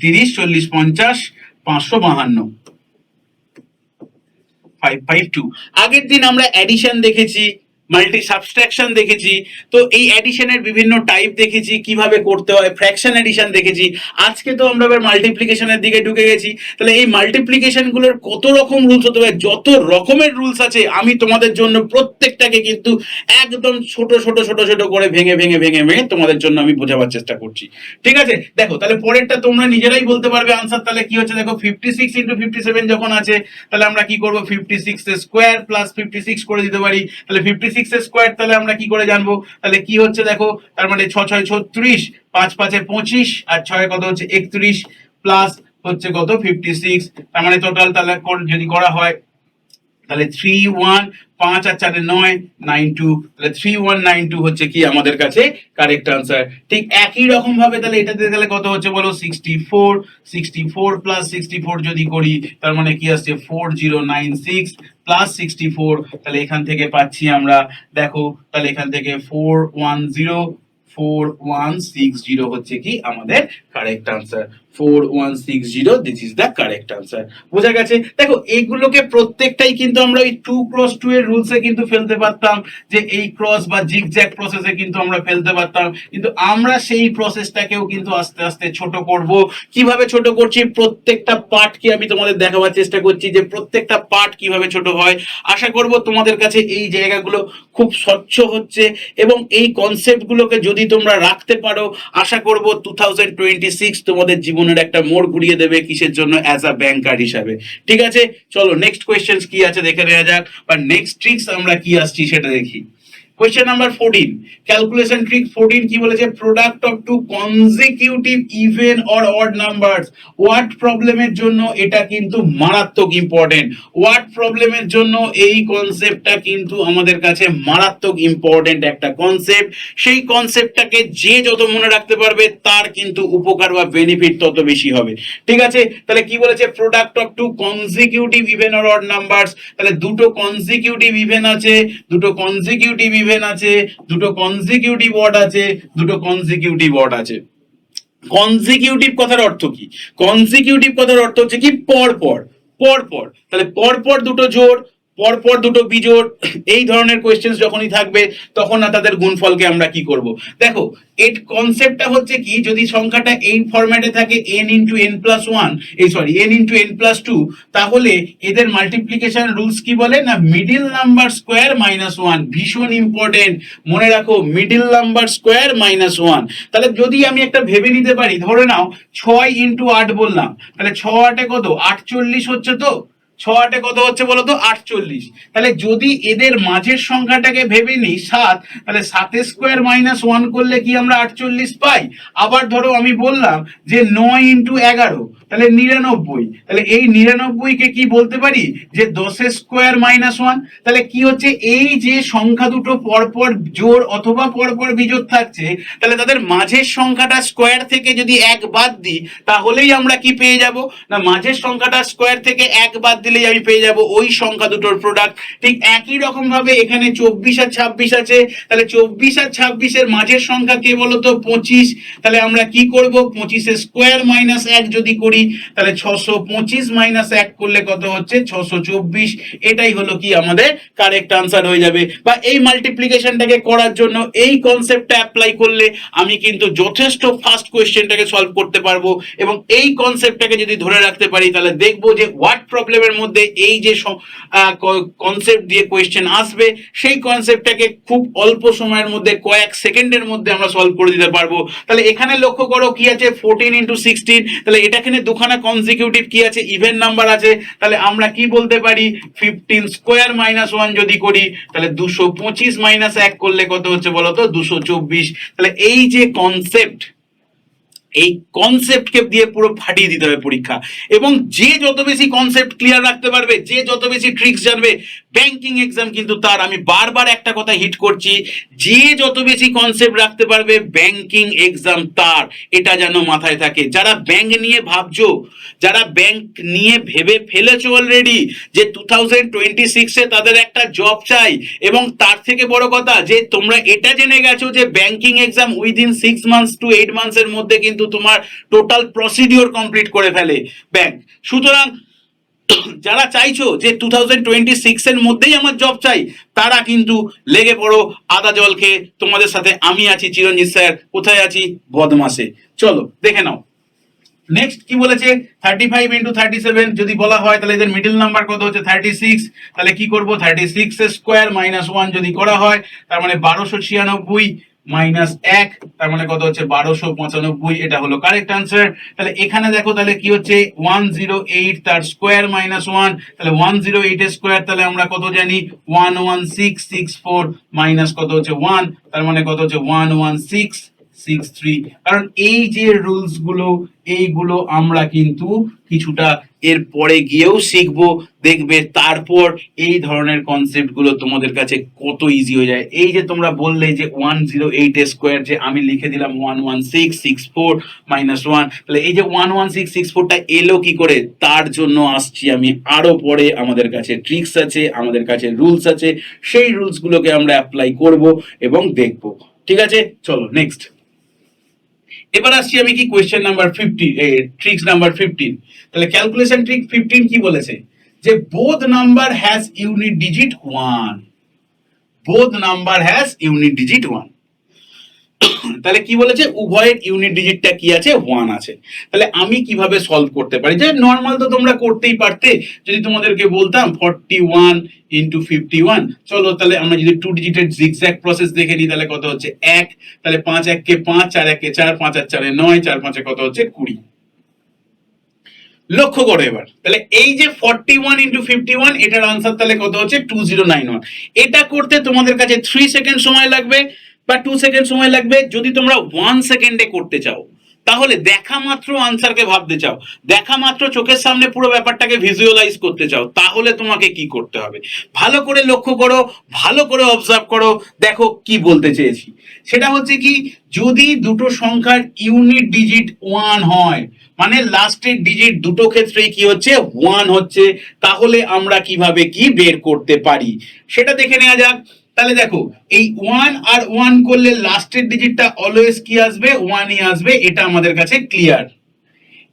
30 40 50 552, 552। আগের দিন আমরা অ্যাডিশন দেখেছি, মাল্টি সাবস্ট্রাকশন দেখেছি, তো এই অ্যাডিশনের বিভিন্ন টাইপ দেখেছি কিভাবে করতে হয়, ফ্র্যাকশন অ্যাডিশন দেখেছি। আজকে তো আমরা এবার মাল্টিপ্লিকেশনের দিকে ঢুকে গেছি। তাহলে এই মাল্টিপ্লিকেশন গুলোর কত রকম রুলস হতে পারে, যত রকমের রুলস আছে আমি তোমাদের জন্য প্রত্যেকটাকে কিন্তু একদম ছোট ছোট ছোট ছোট করে ভেঙে ভেঙে ভেঙে ভেঙে তোমাদের জন্য আমি বোঝাবার চেষ্টা করছি। ঠিক আছে, দেখো তাহলে পরেরটা তোমরা নিজেরাই বলতে পারবে আনসার। তাহলে কি হচ্ছে দেখো, 56 ইন্টু 57 যখন আছে তাহলে আমরা কি করবো, 56 স্কোয়ার প্লাস 56 করে দিতে পারি। তাহলে 56 স্কোয়ার তাহলে আমরা কি করে জানবো, তাহলে কি হচ্ছে দেখো, তার মানে 6 6 36, 5 5 25 আর 6 কত হচ্ছে 31 প্লাস হচ্ছে কত 56, তার মানে টোটাল তাহলে যদি করা হয় তাহলে 31, 5 আর 4 9 92, তাহলে 3192 হচ্ছে কি আমাদের কাছে কারেক্ট আনসার। ঠিক একই রকম ভাবে তাহলে এটাতে তাহলে কত হচ্ছে বলো 64, 64 প্লাস 64 যদি করি তার মানে কি আসছে 4096 প্লাস 64, তাহলে এখান থেকে পাচ্ছি আমরা দেখো, তাহলে এখান থেকে 4160 হচ্ছে কি আমাদের correct answer. 4160, this is the correct answer. বোঝা গেছে? দেখো এইগুলোকে প্রত্যেকটাই কিন্তু আমরা ওই 2x2 এর রুলসে কিন্তু ফেলতে পারতাম, যে এই ক্রস বা জিগজ্যাগ প্রসেসে কিন্তু আমরা ফেলতে পারতাম, কিন্তু আমরা সেই প্রসেসটাকেও কিন্তু আস্তে আস্তে ছোট করব। কিভাবে ছোট করছি, প্রত্যেকটা পার্ট কি আমি তোমাদের দেখাবার চেষ্টা করছি যে প্রত্যেকটা পার্ট কিভাবে ছোট হয়। আশা করব তোমাদের কাছে এই জায়গাগুলো খুব স্বচ্ছ হচ্ছে, এবং এই কনসেপ্ট গুলোকে যদি তোমরা রাখতে পারো আশা করব 2026 তোমাদের জীবনের একটা মোড় ঘুরিয়ে দেবে, কিসের জন্য, অ্যাজ আ ব্যাংকার হিসাবে। ঠিক আছে, চলো নেক্সট কোয়েশ্চেন্স কি আছে দেখে নেওয়া যাক, বা নেক্সট ট্রিক্স আমরা কি আসছি সেটা দেখি। কোয়েশ্চেন নাম্বার 14, ক্যালকুলেশন ট্রিক 14 কি বলেছে, product of two consecutive even or odd numbers. What প্রবলেমের জন্য এটা কিন্তু মারাত্মক ইম্পর্টেন্ট, ওয়াট প্রবলেমের জন্য এই কনসেপ্টটা কিন্তু আমাদের কাছে মারাত্মক ইম্পর্টেন্ট একটা কনসেপ্ট। সেই কনসেপ্টটাকে যে যত মনে রাখতে পারবে তার কিন্তু উপকার বা বেনিফিট তত বেশি হবে। ঠিক আছে, তাহলে কি বলেছে, product of two consecutive even or odd numbers, তাহলে দুটো কনজিকিউটিভ ইভেন আছে, দুটো কনজিকিউটিভ ইভেন আছে, দুটো কনজিকিউটিভ অড আছে, দুটো কনজিকিউটিভ অড আছে। কনজিকিউটিভ কথার অর্থ কি, কনজিকিউটিভ কথার অর্থ হচ্ছে কি পরপর, পরপর, তাহলে পরপর দুটো জোড়, পরপর দুটো বিজোড়, এই ধরনের কোয়েশ্চেন যখনই থাকবে তখন না তাদের গুণফলকে আমরা কি করব। দেখো এর কনসেপ্টটা হচ্ছে কি, যদি সংখ্যাটা এই ফরম্যাটে থাকে n into n plus one, এই sorry n into n plus two, তাহলে এদের মাল্টিপ্লিকেশন রুলস কি বলে না, middle number square minus one. ভীষণ ইম্পর্টেন্ট, মনে রাখো middle number square minus one. তাহলে যদি আমি একটা ভেবে নিতে পারি, ধরে নাও 6 ইন্টু 8 বললাম, তাহলে 6 8 কত 48 হচ্ছে, তো 6 8 কত হচ্ছে বলো তো 48। তাহলে যদি এদের মাঝের সংখ্যাটাকে ভেবে নিই 7, তাহলে 7 স্কোয়ার মাইনাস 1 করলে কি আমরা 48 পাই। আবার ধরো আমি বললাম যে 9 ইন্টু 11, তাহলে 99, তাহলে এই 99 কে কি বলতে পারি যে 10 স্কোয়ার মাইনাস 1। তাহলে কি হচ্ছে, এই যে সংখ্যা দুটো পরপর জোড় অথবা পরপর বিজোড় থাকছে, তাহলে তাদের মাঝের সংখ্যাটা স্কোয়ার থেকে যদি এক বাদ দিই তাহলেই আমরা কি পেয়ে যাব না, মাঝের সংখ্যাটা স্কোয়ার থেকে এক বাদ দিলেই আমি পেয়ে যাব ওই সংখ্যা দুটোর প্রোডাক্ট। ঠিক একই রকম ভাবে এখানে 24 আর 26 আছে, তাহলে 24 আর 26 এর মাঝের সংখ্যা কে বলতো 25। তাহলে আমরা কি করব, 25 স্কোয়ার মাইনাস 1 যদি করি তাহলে 625 মাইনাস 1 করলে কত হচ্ছে 624। এটাই হলো কি আমাদের কারেক্ট আনসার হয়ে যাবে। বা এই মাল্টিপ্লিকেশনটাকে করার জন্য এই কনসেপ্টটা অ্যাপ্লাই করলে আমি কিন্তু যথেষ্ট ফাস্ট কোয়েশ্চেনটাকে সলভ করতে পারবো, এবং এই কনসেপ্টটাকে যদি ধরে রাখতে পারি তাহলে দেখবো যে ওয়ার্ড প্রবলেমের মধ্যে এই যে কনসেপ্ট দিয়ে কোয়েশ্চেন আসবে সেই কনসেপ্টটাকে খুব অল্প সময়ের মধ্যে কয়েক সেকেন্ডের মধ্যে আমরা সলভ করে দিতে পারবো। তাহলে এখানে লক্ষ্য করো কি আছে 14 ইন্টু 16, তাহলে এটাখানে দুখানা কনজিকিউটিভ কি আছে ইভেন নাম্বার আছে, তাহলে আমরা কি বলতে পারি 15 স্কোয়ার মাইনাস 1 যদি করি তাহলে 225 মাইনাস 1 করলে কত হচ্ছে বলতো 224। তাহলে এই যে কনসেপ্ট, এই কনসেপ্টকে দিয়ে পুরো ফাটিয়ে দিতে হবে পরীক্ষা, এবং যে যত বেশি কনসেপ্ট ক্লিয়ার রাখতে পারবে, যে যত বেশি ট্রিক্স জানবে, ব্যাংকিং এক্সাম কিন্তু তার, আমি বারবার একটা কথা হিট করছি, যে যত বেশি কনসেপ্ট রাখতে পারবে ব্যাংকিং এক্সাম তার, এটা যেন মাথায় থাকে। যারা ব্যাংক নিয়ে ভাবছো, যারা ব্যাংক নিয়ে ভেবে ফেলেছো অলরেডি যে 2026-এ তাদের একটা জব চাই, এবং তার থেকে বড় কথা যে তোমরা এটা জেনে গেছো যে banking exam within 6 months to 8 মান্থসের মধ্যে কিন্তু তোমার টোটাল প্রসিডিওর কমপ্লিট করে ফেলে ব্যাংক। সুতরাং যারা চাইছো যে 2026 এর মধ্যেই আমার জব চাই, তারা কিন্তু লেগে পড়ো আদা জল খেয়ে। তোমাদের সাথে আমি আছি চিরঞ্জিত স্যার। কোথায় আছি? বদমাসে। চলো দেখে নাও নেক্সট কি বলেছে। 35 ইন্টু 37 যদি বলা হয় তাহলে এদের মিডল নাম্বার কত হচ্ছে 36। তাহলে কি করব, 36 স্কোয়ার মাইনাস 1 যদি করা হয় তার মানে 1296 মাইনাস 1, তার মানে কত হচ্ছে 1295। এটা হলো কারেক্ট আনসার। তাহলে এখানে দেখো তাহলে কি হচ্ছে 108 তার স্কোয়ার মাইনাস 1, তাহলে 108 এর স্কোয়ার তাহলে আমরা কত জানি 11664 মাইনাস কত হচ্ছে 1, তার মানে কত হচ্ছে 11663। কারণ এই যে রুলস গুলো এইগুলো আমরা কিন্তু কিছুটা এর পরে গিয়েও শিখবো, দেখবে তারপর এই ধরনের কনসেপ্ট গুলো তোমাদের কাছে কত ইজি হয়ে যায়। এই যে তোমরা বললে যে 108 স্কোয়ার, যে আমি লিখে দিলাম 11664 মাইনাস 1, তাহলে এই যে 11664টা এলো কি করে, তার জন্য আসছি আমি আরো পরে। আমাদের কাছে ট্রিক্স আছে, আমাদের কাছে রুলস আছে, সেই রুলস গুলোকে আমরা অ্যাপ্লাই করব এবং দেখব। ঠিক আছে, চলো নেক্সট। এবার আসছি আমি কি কোয়েশ্চেন নাম্বার 15, ট্রিক্স নাম্বার 15। তাহলে ক্যালকুলেশন ট্রিক 15 কি বলেছে যে both number has unit digit 1, both number has unit digit 1। তাহলে কি বলেছে, উভয়ের ইউনিট ডিজিটটা কি আছে 1 আছে। তাহলে আমি কিভাবে সলভ করতে পারি, যে নর্মাল তো তোমরা করতেই পারতে যদি তোমাদেরকে বলতাম 41 ইন্টু 51। চলো তাহলে আমরা যদি 2 ডিজিটের জিগজ্যাগ প্রসেস দেখে নিই তাহলে কত হচ্ছে 1, তাহলে 5 1 কে 5, 4 1 কে 4, 5 আর 4 9, 4 5 কত হচ্ছে 20। লক্ষ্য করো এবার, তাহলে এই যে 41 ইন্টু 51 এটার আনসার তাহলে কত হচ্ছে 2091। এটা করতে তোমাদের কাছে 3 সেকেন্ড সময় লাগবে বা 2 সেকেন্ড সময় লাগবে। যদি তোমরা 1 সেকেন্ডে করতে চাও, তাহলে দেখা মাত্র আনসারকে ভাবতে চাও, দেখা মাত্র চোখের সামনে পুরো ব্যাপারটাকে ভিজুয়ালাইজ করতে চাও, তাহলে তোমাকে কি করতে হবে, ভালো করে লক্ষ্য করো, ভালো করে অবজার্ভ করো, দেখো কি বলতে চেয়েছি। সেটা হচ্ছে কি, যদি দুটো সংখ্যার ইউনিট ডিজিট 1 হয়, মানে লাস্টের ডিজিট দুটো ক্ষেত্রেই কি হচ্ছে 1 হচ্ছে, তাহলে আমরা কিভাবে কি বের করতে পারি সেটা দেখে নেওয়া যাক। তাহলে দেখো এই 1 আর 1 করলে লাস্টের ডিজিটটা অলওয়েজ কি আসবে 1ই আসবে, এটা আমাদের কাছে ক্লিয়ার।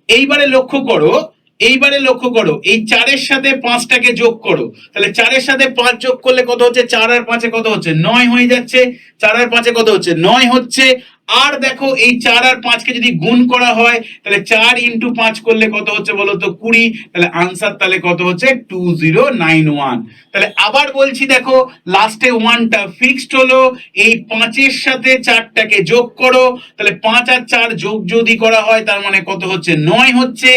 এইবারে লক্ষ্য করো, এইবারে লক্ষ্য করো এই 4 এর সাথে 5টাকে যোগ করো, তাহলে 4 এর সাথে 5 যোগ করলে কত হচ্ছে 4 আর 5 কত হচ্ছে 9 হয়ে যাচ্ছে, 4 আর 5 কত হচ্ছে 9 হচ্ছে। আর দেখো এই 4 আর 5 কে যদি গুণ করা হয় তাহলে 4 ইন্টু 5 করলে কত হচ্ছে বলো তো 20, তাহলে আনসার তাহলে কত হচ্ছে 2091। তাহলে আবার বলছি দেখো লাস্টে 1টা ফিক্সড হলো, এই 5 এর সাথে 4টাকে যোগ করো, তাহলে 5 আর 4 যোগ যদি করা হয় তার মানে কত হচ্ছে 9 হচ্ছে,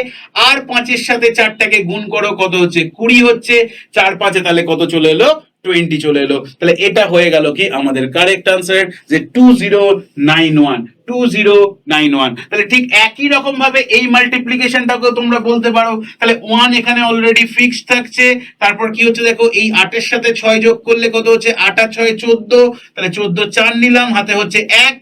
আর 5 এর সাথে 4টাকে গুণ করো কত হচ্ছে 20 হচ্ছে, 4 5 তাহলে কত চলে এলো 20 চলে এলো, তাহলে এটা হয়ে গেল কি আমাদের কারেক্ট আনসার যে 2091, 2091। তাহলে ঠিক একই রকম ভাবে এই মাল্টিপ্লিকেশনটাকেও তোমরা বলতে পারো। তাহলে 1 এখানে অলরেডি ফিক্সড থাকছে, তারপর কি হচ্ছে দেখো এই 8 এর সাথে 6 যোগ করলে কত হচ্ছে, 8 আর 6 14, তাহলে 14 4 নিলাম, হাতে হচ্ছে 1।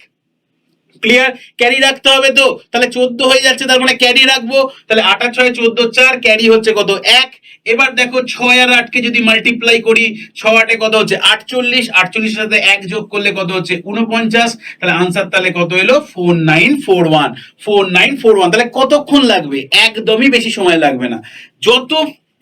ক্লিয়ার? ক্যারি রাখতে হবে তো, তাহলে 14 হয়ে যাচ্ছে, তার মানে ক্যারি রাখবো। তাহলে 8 আর 6 14 4, ক্যারি হচ্ছে কত, 1। এবার দেখো 6 আর 8 কে যদি মাল্টিপ্লাই করি, 6 8 কত হচ্ছে 48, 48 এর সাথে 1 যোগ করলে কত হচ্ছে 49। তাহলে আনসার তাহলে কত এলো, 4941, 4941। তাহলে কতক্ষণ লাগবে, একদমই বেশি সময় লাগবে না। যত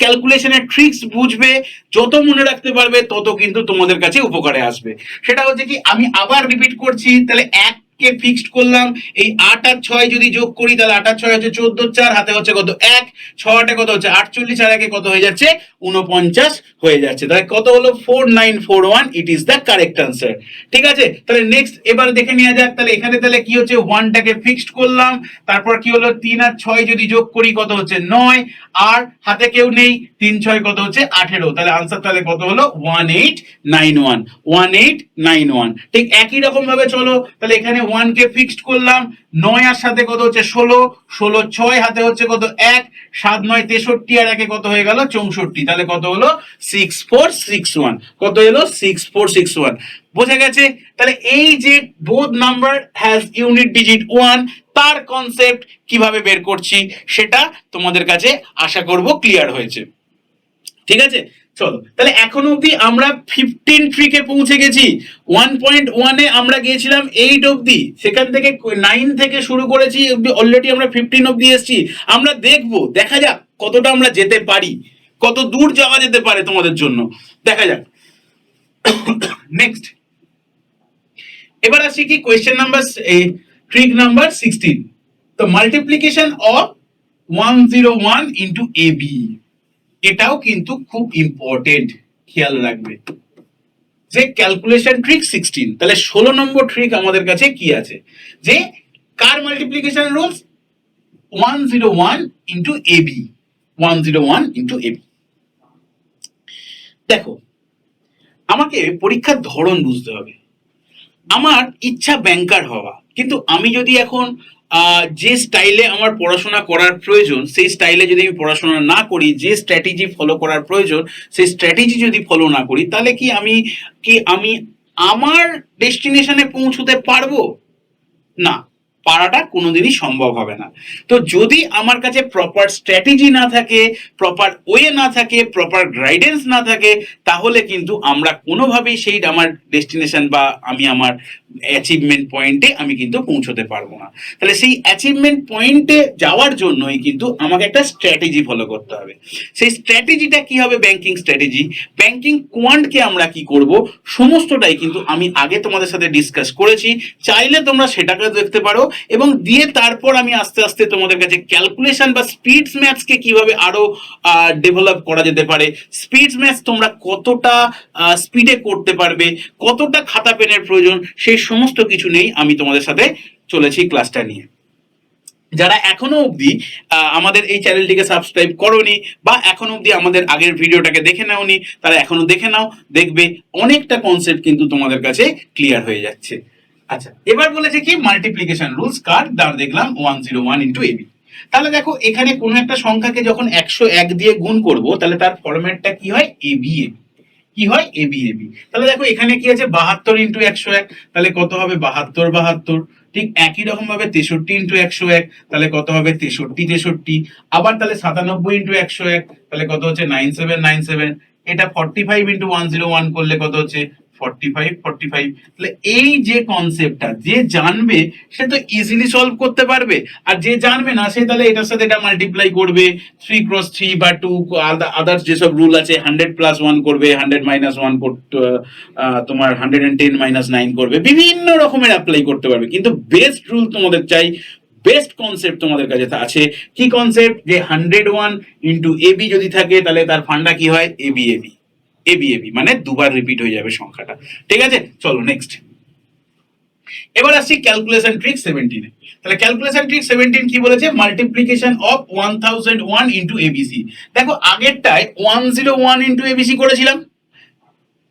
ক্যালকুলেশনের ট্রিক্স বুঝবে, যত মনে রাখতে পারবে, তত কিন্তু তোমাদের কাছে উপকারে আসবে। সেটা হচ্ছে কি, আমি আবার রিপিট করছি, তাহলে 1 কে ফিক্সড করলাম, এই 8 আর 6 যদি যোগ করি, তাহলে 8 আর 6 হচ্ছে 14 4, হাতে হচ্ছে কত 1, 6 8 কত হচ্ছে 48, আর 1 কত হয়ে যাচ্ছে 49 হয়ে যাচ্ছে। তাহলে কত হলো, 4941, it is the correct answer. ঠিক আছে, তাহলে নেক্সট এবার দেখে নেওয়া যাক। তাহলে এখানে তাহলে কি হচ্ছে, 1 টাকে ফিক্সড করলাম, তারপর কি হলো 3 আর 6 যদি যোগ করি কত হচ্ছে 9, আর হাতে কেউ নেই, 3 6 কত হচ্ছে 18। তাহলে আনসার তাহলে কত হলো, 1891, 1891। ঠিক একই রকম ভাবে চলো, তাহলে এখানে 1 কে ফিক্সড করলাম, 9 আর সাথে কত হচ্ছে 16, 16 6, হাতে হচ্ছে কত 1, 7 9 63, আর 1 কত হয়ে গেল 64। তাহলে কত হলো, 6461। কত হলো, 6461। বোঝা গেছে? তাহলে এই যে both number has unit digit 1, তার কনসেপ্ট কিভাবে বের করছি সেটা তোমাদের কাছে আশা করব ক্লিয়ার হয়েছে। ঠিক আছে, চলো তাহলে এখন অবধি আমরা 15 ট্রিকে পৌঁছে গেছি। 1.1 এ আমরা গিয়েছিলাম 8 অবধি, সেখান থেকে 9 থেকে শুরু করেছি, অলরেডি আমরা 15 অবধি এসেছি। আমরা দেখবো, দেখা যাক কতটা আমরা যেতে পারি, কত দূর যাওয়া যেতে পারে তোমাদের জন্য, দেখা যাক। নেক্সট এবার আসি কি কোয়েশ্চেন নাম্বার, ট্রিক নাম্বার 16, তো মাল্টিপ্লিকেশন অফ 101 ইন্টু এবি। এটাও কিন্তু খুব ইম্পর্টেন্ট, খেয়াল রাখবে যে ক্যালকুলেশন ট্রিক 16। তাহলে 16 নম্বর ট্রিক আমাদের কাছে কি আছে, যে কার multiplication rules, 101 into AB, 101 into AB. দেখো, আমাকে পরীক্ষার ধরন বুঝতে হবে। আমার ইচ্ছা ব্যাংকার হওয়া, কিন্তু আমি যদি এখন যে স্টাইলে আমার পড়াশোনা করার প্রয়োজন, সেই স্টাইলে যদি আমি পড়াশোনা না করি, যে স্ট্র্যাটেজি ফলো করার প্রয়োজন সেই স্ট্র্যাটেজি যদি ফলো না করি, তাহলে কি আমি আমার ডেস্টিনেশনে পৌঁছতে পারবো? না, পারাটা কোনোদিনই সম্ভব হবে না। তো যদি আমার কাছে প্রপার স্ট্র্যাটেজি না থাকে, প্রপার ওয়ে না থাকে, প্রপার গাইডেন্স না থাকে, তাহলে কিন্তু আমরা কোনোভাবেই সেই আমার ডেস্টিনেশন বা আমি আমার অ্যাচিভমেন্ট পয়েন্টে আমি কিন্তু পৌঁছতে পারবো না। তাহলে সেই অ্যাচিভমেন্ট পয়েন্টে যাওয়ার জন্যই কিন্তু আমাকে একটা স্ট্র্যাটেজি ফলো করতে হবে। সেই স্ট্র্যাটেজিটা কি হবে, ব্যাংকিং স্ট্র্যাটেজি। ব্যাংকিং কোয়ান্টকে আমরা কি করব, সমস্তটাই কিন্তু আমি আগে তোমাদের সাথে ডিসকাস করেছি, চাইলে তোমরা সেটাকে দেখতে পারো। এবং দিয়ে তারপর আমি আস্তে আস্তে তোমাদের কাছে ক্যালকুলেশন বা স্পিডস ম্যাথসকে কিভাবে আরো ডেভেলপ করা যেতে পারে, স্পিডস ম্যাথস তোমরা কতটা স্পিডে করতে পারবে, কতটা খাতা পেনের প্রয়োজন, সেই সমস্ত কিছু নেই আমি তোমাদের সাথে চলেছি ক্লাসটা নিয়ে। যারা এখনো অবধি আমাদের এই চ্যানেলটিকে সাবস্ক্রাইব করোনি বা এখনো অবধি আমাদের আগের ভিডিওটাকে দেখে নাওনি, তারা এখনো দেখে নাও, দেখবে অনেকটা কনসেপ্ট কিন্তু তোমাদের কাছে ক্লিয়ার হয়ে যাচ্ছে। আচ্ছা, এবার বলেছে কি মাল্টিপ্লিকেশন রুলস কার, দাঁড় দেখলাম 101 ইন্টু এবি। তাহলে দেখো এখানে কোনো একটা সংখ্যাকে যখন 101 দিয়ে গুণ করব, তাহলে তার ফরম্যাটটা কি হয়, এবি এবি, কি হয়, এবি এবি। তাহলে দেখো এখানে কি আছে, 72 ইন্টু 101, তাহলে কত হবে 72 72। ঠিক একই রকম ভাবে 63 ইন্টু 101, তাহলে কত হবে 63 63। আবার তাহলে 97 ইন্টু 101, তাহলে কত হচ্ছে 9797। এটা 45 ইন্টু 101 করলে কত হচ্ছে 45 45। তাহলে এই যে কনসেপ্টটা যে জানবে সে তো ইজিলি সলভ করতে পারবে, আর যে জানবে না সে তাহলে এটার সাথে এটা মাল্টিপ্লাই করবে, 3 ক্রস 3 বা 2 আদার্স যেসব রুল আছে, 100 প্লাস 1 করবে, 100 মাইনাস 1 তোমার 110 মাইনাস 9 করবে, বিভিন্ন রকমের অ্যাপ্লাই করতে পারবে। কিন্তু বেস্ট রুল তোমাদের চাই, বেস্ট কনসেপ্ট তোমাদের কাছে আছে। কি কনসেপ্ট, যে 101 ইন্টু এবি যদি থাকে, তাহলে তার ফান্ডা কি হয়, এবি এবি, এবি এবি মানে দুবার রিপিট হয়ে যাবে সংখ্যাটা। ঠিক আছে, চলো নেক্সট। এবার আসছি ক্যালকুলেশন ট্রিক 17 এ। তাহলে ক্যালকুলেশন ট্রিক 17 কি বলেছে, মাল্টিপ্লিকেশন অফ 1001 ইনটু এবিসি। দেখো আগেরটায় 101 ইনটু এবিসি করেছিলাম,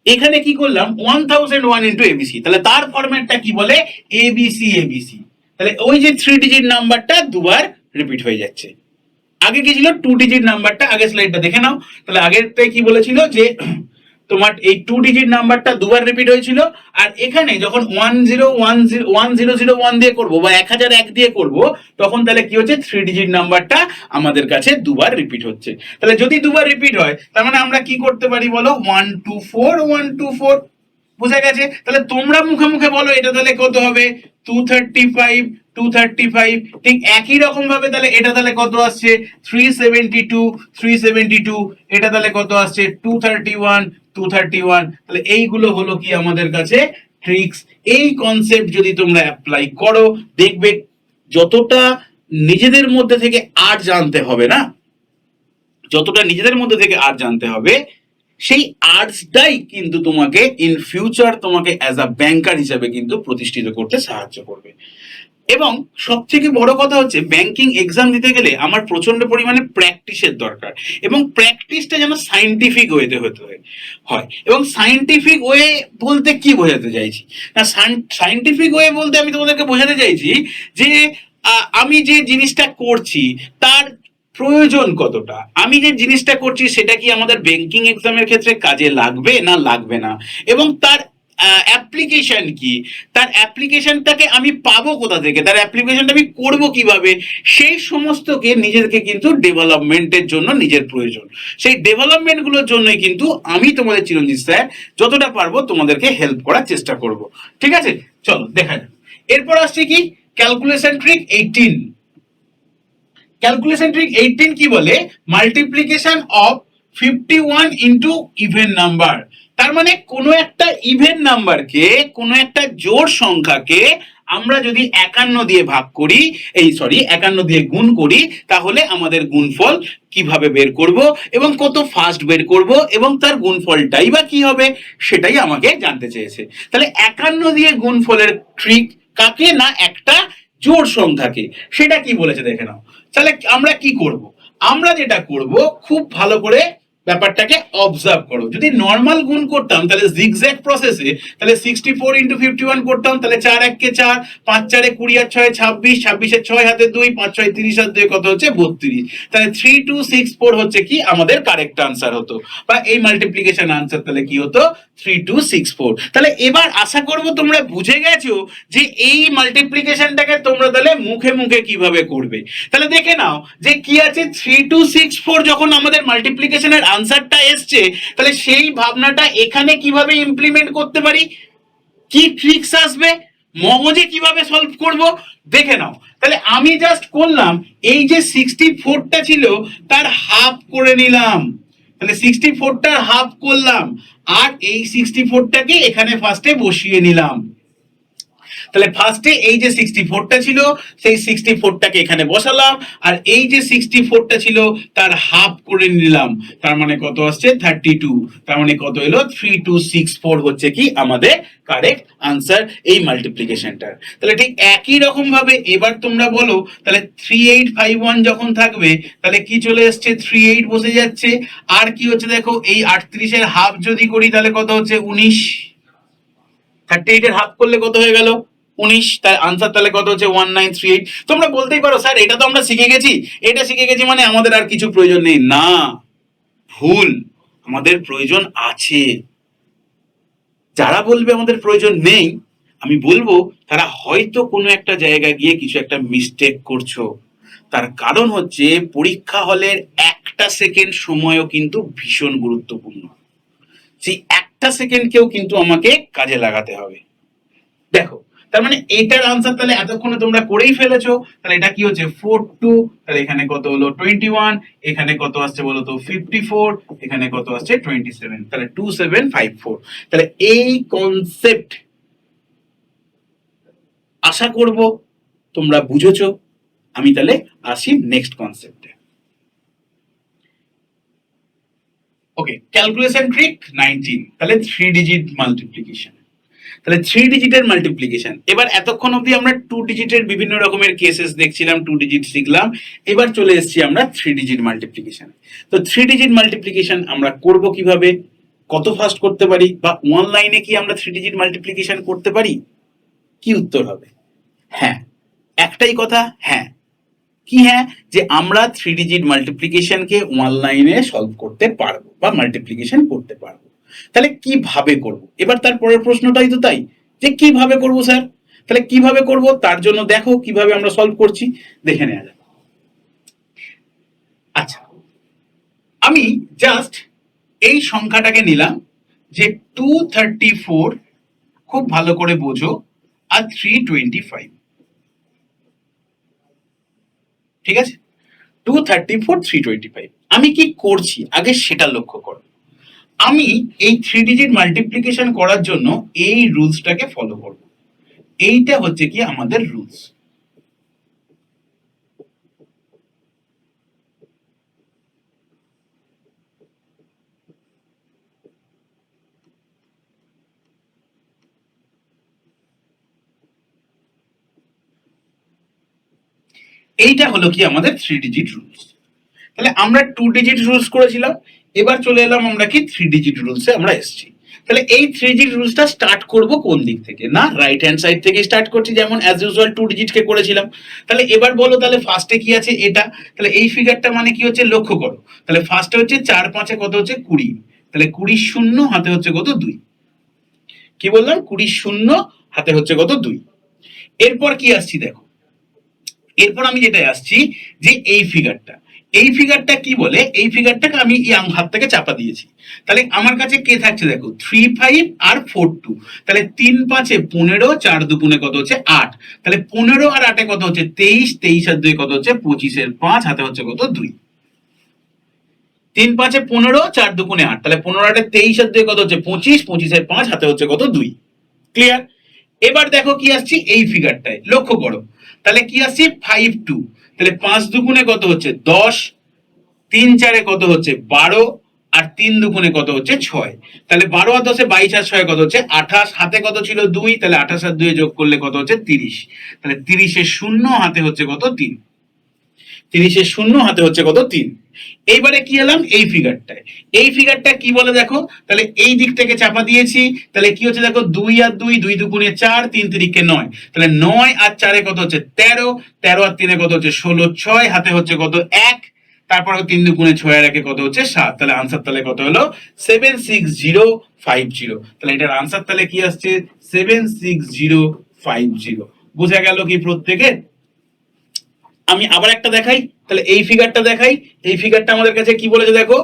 এখানে কি করলাম 1001 ইন্টু এবিসি, তাহলে তার ফরম্যাটটা কি বলে এবিসি এবিসি। তাহলে ওই যে 3 ডিজিট নাম্বারটা দুবার রিপিট হয়ে যাচ্ছে। আগে কি ছিল 2 ডিজিট নাম্বারটা, আগে স্লাইডটা দেখে নাও। তাহলে আগেরটাই কি বলেছিল যে তোমার এই 2 ডিজিট নাম্বারটা দুবার রিপিট হয়েছিল, আর এখানে যখন 1001 দিয়ে করব বা 1001 দিয়ে করব তখন তাহলে কি হচ্ছে 3 ডিজিট নাম্বারটা আমাদের কাছে দুবার রিপিট হচ্ছে। তাহলে যদি দুবার রিপিট হয় তার মানে আমরা কি করতে পারি বলো 124 বোঝা গেছে। তাহলে তোমরা মুখে মুখে বলো এটা তাহলে কত হবে 235 ঠিক একই রকম ভাবে তাহলে এটা তাহলে কত আসছে 372 এটা তাহলে কত আসছে 231 তাহলে এইগুলো হলো কি আমাদের কাছে ট্রিক্স। এই কনসেপ্ট যদি তোমরা অ্যাপ্লাই করো দেখবে যতটা নিজেদের মধ্যে থেকে আর জানতে হবে না, যতটা নিজেদের মধ্যে থেকে আর জানতে হবে সেই আর্টসটাই কিন্তু তোমাকে ইন ফিউচার তোমাকে অ্যাজ আ ব্যাংকার হিসেবে কিন্তু প্রতিষ্ঠিত করতে সাহায্য করবে। এবং সব থেকে বড় কথা হচ্ছে ব্যাংকিং এক্সাম দিতে গেলে আমার প্রচন্ড পরিমাণে প্র্যাকটিসের দরকার, এবং প্র্যাকটিসটা যেন সাইন্টিফিক ওয়েতে হতে হয়। এবং সাইন্টিফিক ওয়ে বলতে কি বোঝাতে চাইছি না, সাইন্টিফিক ওয়ে বলতে আমি তোমাদেরকে বোঝাতে চাইছি যে আমি যে জিনিসটা করছি তার প্রয়োজন কতটা, আমি যে জিনিসটা করছি সেটা কি আমাদের ব্যাংকিং এক্সামের ক্ষেত্রে কাজে লাগবে না লাগবে না, এবং তার অ্যাপ্লিকেশন কি, তার অ্যাপ্লিকেশনটাকে আমি পাবো কোথা থেকে, তার অ্যাপ্লিকেশনটা আমি করব কিভাবে, সেই সমস্তকে নিজেকে কিন্তু ডেভেলপমেন্টের জন্য নিজের প্রয়োজন। সেই ডেভেলপমেন্ট গুলোর জন্যই কিন্তু আমি তোমাদের চিরঞ্জিত স্যার যতটা পারবো তোমাদেরকে হেল্প করার চেষ্টা করব। ঠিক আছে, চলো দেখা যাক। এরপর আসছে কি ক্যালকুলেশন ট্রিক 18। ক্যালকুলেশন ট্রিক 18 কি বলে multiplication of 51 into even number. তার মানে কোনো একটা ইভেন নাম্বারকে, কোনো একটা জোড় সংখ্যাকে আমরা যদি 51 দিয়ে ভাগ করি, 51 দিয়ে গুণ করি, তাহলে আমাদের গুণফল কিভাবে বের করব এবং কত ফাস্ট বের করব এবং তার গুণফলটাই বা কি হবে সেটাই আমাকে জানতে চেয়েছে। তাহলে 51 দিয়ে গুণফলের ট্রিক কাকে না একটা জোড় সংখ্যাকে, সেটা কি বলেছে দেখে নাও। তাহলে আমরা কি করব, আমরা যেটা করব খুব ভালো করে ব্যাপারটাকে অবজার্ভ করো। যদি নর্মাল গুণ করতাম তাহলে জিগজ্যাগ প্রসেসে তাহলে 64 ইন্টু 51 করতাম, তাহলে 4 1 4, 5 4 20 আর 6 26, 26 6 হাতে 2, 5 6 30 আর 2 কত হচ্ছে 32। তাহলে 3264 হচ্ছে কি আমাদের কারেক্ট আনসার হতো, বা এই মাল্টিপ্লিকেশন আনসার তাহলে কি হতো 3264। তাহলে এবার আশা করব তোমরা বুঝে গেছো যে এই মাল্টিপ্লিকেশনটাকে তোমরা তাহলে মুখে মুখে কিভাবে করবে। তাহলে দেখে নাও যে কি আছে 3264 যখন আমাদের মাল্টিপ্লিকেশনের আনসারটা এসছে, তাহলে সেই ভাবনাটা এখানে কিভাবে ইমপ্লিমেন্ট করতে পারি, কি ট্রিক্স আসবে, মগজে কিভাবে সলভ করব দেখে নাও। তাহলে আমি জাস্ট করলাম এই যে 64টা ছিল তার হাফ করে নিলাম, তাহলে 64টার হাফ করলাম আর এই 64টাকে এখানে ফার্স্টে বসিয়ে নিলাম। তাহলে ফার্স্টে এই যে 64টা ছিল সেই 64টাকে এখানে বসালাম, আর এই যে 64টা ছিল তার হাফ করে নিলাম, তার মানে কত আসছে 32। তার মানে কত এলো 3264 হচ্ছে কি আমাদের কারেক্ট আনসার এই মাল্টিপ্লিকেশনটার। তাহলে ঠিক একই রকম ভাবে এবার তোমরা বলো তাহলে 3851 যখন থাকবে তাহলে কি চলে আসছে 38 বসে যাচ্ছে, আর কি হচ্ছে দেখো এই 38 এর হাফ যদি করি তাহলে কত হচ্ছে 19, 38 এর হাফ করলে কত হয়ে গেল 19, তার আনসার তাহলে কত হচ্ছে 1938। তোমরা বলতেই পারো স্যার এটা তো আমরা শিখে গেছি, এটা শিখে গেছি মানে আমাদের আর কিছু প্রয়োজন নেই। না, ভুল, আমাদের প্রয়োজন আছে। যারা বলবে আমাদের প্রয়োজন নেই আমি বলবো তারা হয়তো কোনো একটা জায়গায় গিয়ে কিছু একটা মিস্টেক করছো। তার কারণ হচ্ছে পরীক্ষা হলের একটা সেকেন্ড সময়ও কিন্তু ভীষণ গুরুত্বপূর্ণ, সেই একটা সেকেন্ডকেও কিন্তু আমাকে কাজে লাগাতে হবে। দেখো তার মানে এটার আনসার তাহলে এতক্ষণে তোমরা করেই ফেলেছো। তাহলে এটা কি হচ্ছে 42, তাহলে এখানে কত হলো 21, এখানে কত আসছে বলো তো 54, এখানে কত আসছে 27, তাহলে 2754। তাহলে এই কনসেপ্ট আশা করব তোমরা বুঝেছো। আমি তাহলে আসি নেক্সট কনসেপ্টে। ওকে, ক্যালকুলেশন ট্রিক 19, তাহলে 3 ডিজিট মাল্টিপ্লিকেশন। তাহলে 3 ডিজিটের মাল্টিপ্লিকেশন, এবার এতক্ষণ অবধি আমরা 2 ডিজিটের বিভিন্ন রকমের কেসেস দেখছিলাম, 2 ডিজিট শিখলাম, এবার চলে এসেছি আমরা 3 ডিজিট মাল্টিপ্লিকেশন। তো 3 ডিজিট মাল্টিপ্লিকেশন আমরা করব কিভাবে কত ফাস্ট করতে পারি, বা ওয়ান লাইনে কি আমরা 3 ডিজিট মাল্টিপ্লিকেশন করতে পারি? কি উত্তর হবে? হ্যাঁ, একটাই কথা, হ্যাঁ। কি হ্যাঁ? যে আমরা 3 ডিজিট মাল্টিপ্লিকেশনকে ওয়ান লাইনে সলভ করতে পারবো বা মাল্টিপ্লিকেশন করতে পারবো। তাহলে কিভাবে করব? এবার তার পরের প্রশ্নটাই তো তাই, যে কিভাবে করব স্যার? তাহলে কিভাবে করব, তার জন্য দেখো কিভাবে আমরা সলভ করছি, দেখে নেওয়া যাক। আচ্ছা, আমি জাস্ট এই সংখ্যাটাকে নিলাম, যে 234, খুব ভালো করে বোঝো, আর 325, ঠিক আছে? 234, 325। আমি কি করছি আগে সেটা লক্ষ্য করো। আমি এই 3 ডিজিট মাল্টিপ্লিকেশন করার জন্য এই রুলসটাকে ফলো করব। এইটা হচ্ছে কি আমাদের রুলস। এইটা হলো কি আমাদের 3 ডিজিট রুলস। তাহলে আমরা 2 ডিজিট রুলস করেছিলাম, এবার চলে এলাম আমরা কি 3 ডিজিট রুলসে আমরা এসেছি। তাহলে এই 3 ডিজিট রুলসটা স্টার্ট করব কোন দিক থেকে? না, রাইট হ্যান্ড সাইড থেকে স্টার্ট করছি, যেমন অ্যাজ ইউজুয়াল 2 ডিজিট কে করেছিলাম। তাহলে এবার বলো, তাহলে ফার্স্টে কি আছে? এটা। তাহলে এই ফিগারটা মানে কি হচ্ছে লক্ষ্য করো। তাহলে ফার্স্টে হচ্ছে 4 5 কত হচ্ছে 20, তাহলে 20 শূন্য হাতে হচ্ছে কত 2। কি বললাম? 20 শূন্য হাতে হচ্ছে কত 2। এরপর কি আসছি দেখো, এরপর আমি যেটা আসছি, যে এই ফিগারটা, এই ফিগারটা কি বলে? এই ফিগারটাকে আমি এই হাত থেকে চাপা দিয়েছি। তাহলে আমার কাছে কে থাকছে দেখো, 3 5 আর 4 2। তাহলে 3 5 এ 15, 4 দুগুণে কত হচ্ছে 8। তাহলে 15 আর 8 এ কত হচ্ছে 23, 23 আর 2 কত হচ্ছে 25, এর 5 হাতে হচ্ছে কত 2। 3 5 এ 15, 4 দুগুণে 8, তাহলে 15 8 এ 23 আর 2 কত হচ্ছে 25, 25 এর 5 হাতে হচ্ছে কত 2। ক্লিয়ার? এবার দেখো কি আসছি এই ফিগারটায়, লক্ষ্য করো। তাহলে কি আসছি 5 2, তাহলে 5 দুগুণে কত হচ্ছে 10, 3 4 এ কত হচ্ছে 12, আর 3 দুগুণে কত হচ্ছে 6। তাহলে 12 আর 10 এ 22 আর 6 কত হচ্ছে 28, হাতে কত ছিল 2, তাহলে 28 আর 2 যোগ করলে কত হচ্ছে 30। তাহলে 30 এর শূন্য হাতে হচ্ছে কত 3। 30 এর শূন্য হাতে হচ্ছে কত 3। এইবারে কি এলাম এই ফিগারটায়, এই ফিগারটা কি বলে দেখো, তাহলে এই দিক থেকে চাপা দিয়েছি। তাহলে কি হচ্ছে দেখো, 2 আর 2, 2 দুগুণে 4, 3 3 9, তাহলে 9 আর 4 এ কত হচ্ছে 13, 13 আর 3 এ কত হচ্ছে 16, 6 হাতে হচ্ছে কত 1, তারপর 3 দুগুণে 6 আর 1 এ কত হচ্ছে 7। তাহলে আনসার তাহলে কত হলো 76050। তাহলে এটার আনসার তাহলে কি আসছে 76050। বোঝা গেল কি প্রত্যেকের? আমি আবার একটা দেখাই, তাহলে এই ফিগারটা দেখাই। এই ফিগারটা আমাদের কাছে কি বলেছে দেখো,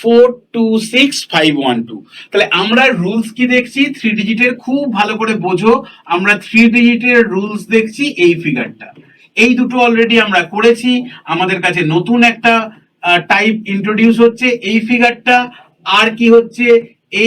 426512। তাহলে আমরা রুলস কি দেখছি 3 ডিজিটের, খুব ভালো করে বোঝো। আমরা 3 ডিজিটের রুলস দেখছি এই ফিগারটা। এই দুটো অলরেডি আমরা করেছি, আমাদের কাছে নতুন একটা টাইপ ইন্ট্রোডিউস হচ্ছে এই ফিগারটা। আর কি হচ্ছে,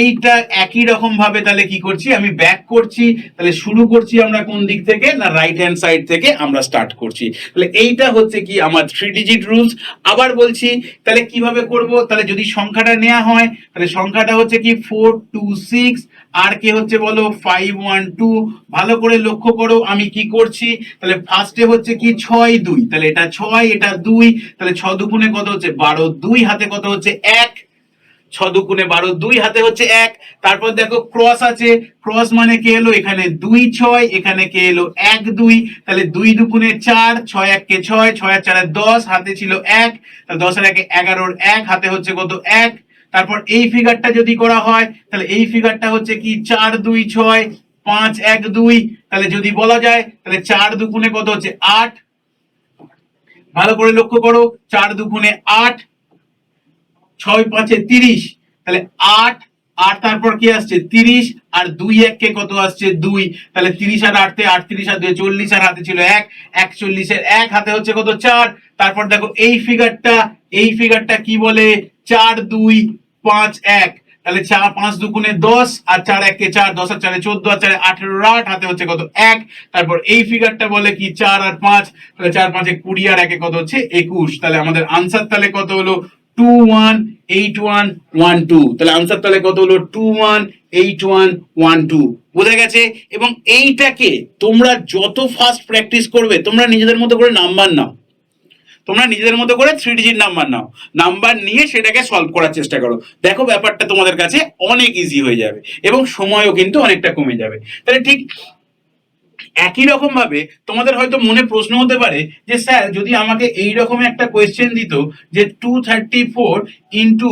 এইটা একই রকম ভাবে তাহলে কি করছি, আমি ব্যাক করছি। তাহলে শুরু করছি আমরা কোন দিক থেকে? না, রাইট হ্যান্ড সাইড থেকে আমরা স্টার্ট করছি। তাহলে এইটা হচ্ছে কি আমার 3 ডিজিট রুলস। আবার বলছি, তাহলে কিভাবে করব? তাহলে যদি সংখ্যাটা নেওয়া হয়, তাহলে সংখ্যাটা হচ্ছে কি 426, আর কে হচ্ছে বলো 512। ভালো করে লক্ষ্য করো আমি কি করছি। তাহলে ফার্স্টে হচ্ছে কি 6 2, তাহলে এটা 6, এটা 2, তাহলে 6 দুগুণে কত হচ্ছে 12, 2 হাতে কত হচ্ছে 1, 6 দুগুণে 12, 2 হাতে হচ্ছে 1। তারপর দেখো ক্রস আছে, ক্রস মানে কে এলো এখানে 2 6, এখানে কে এলো 1 2, তাহলে 2 দুগুণে 4, 6 1 কে 6, 6 আর 4 10, হাতে ছিল 1, তাহলে 10 আর 1 11, 1 হাতে হচ্ছে কত 1। তারপর এই ফিগারটা যদি করা হয়, তাহলে এই ফিগারটা হচ্ছে কি 4 2 6, 5 1 2। তাহলে যদি বলা যায়, তাহলে 4 দুগুণে কত হচ্ছে 8। ভালো করে লক্ষ্য করো, 4 দুগুণে 8, 6 5 30, তাহলে 8, আর তারপর কি আসছে 30, আর 2 1 কে কত আসছে 2, তাহলে 30 আর 8 তে 38 আর 2 40, আর হাতে ছিল 1, 41 এর 1 হাতে হচ্ছে কত 4। তারপর দেখো এই ফিগারটা, এই ফিগারটা কি বলে 4 2 5 1, তাহলে 4 5 দুগুণে 10, আর 4 1 কে 4, 10 আর 4 14, আর 4 18, 8 হাতে হচ্ছে কত 1। তারপর এই ফিগারটা বলে কি 4 আর 5, তাহলে 4 5 এ 20, আর 1 এ কত হচ্ছে 21। তাহলে আমাদের আনসার তাহলে কত হলো 218112। তাহলে আনসার তাহলে কত হলো 218112। বোঝা গেছে? এবং এইটাকে তোমরা যত ফাস্ট প্র্যাকটিস করবে, তোমরা নিজেদের মতো করে নাম্বার নাও। তোমরা নিজেদের মতো করে 3 ডিজিট নাম্বার নাও, নাম্বার নিয়ে সেটাকে সলভ করার চেষ্টা করো, দেখো ব্যাপারটা তোমাদের কাছে অনেক ইজি হয়ে যাবে এবং সময়ও কিন্তু অনেকটা কমে যাবে। তাহলে ঠিক একই রকম ভাবে তোমাদের হয়তো মনে প্রশ্ন হতে পারে যে স্যার যদি আমাকে এই রকম একটা কোয়েশ্চেন দিত যে 234 ইন্টু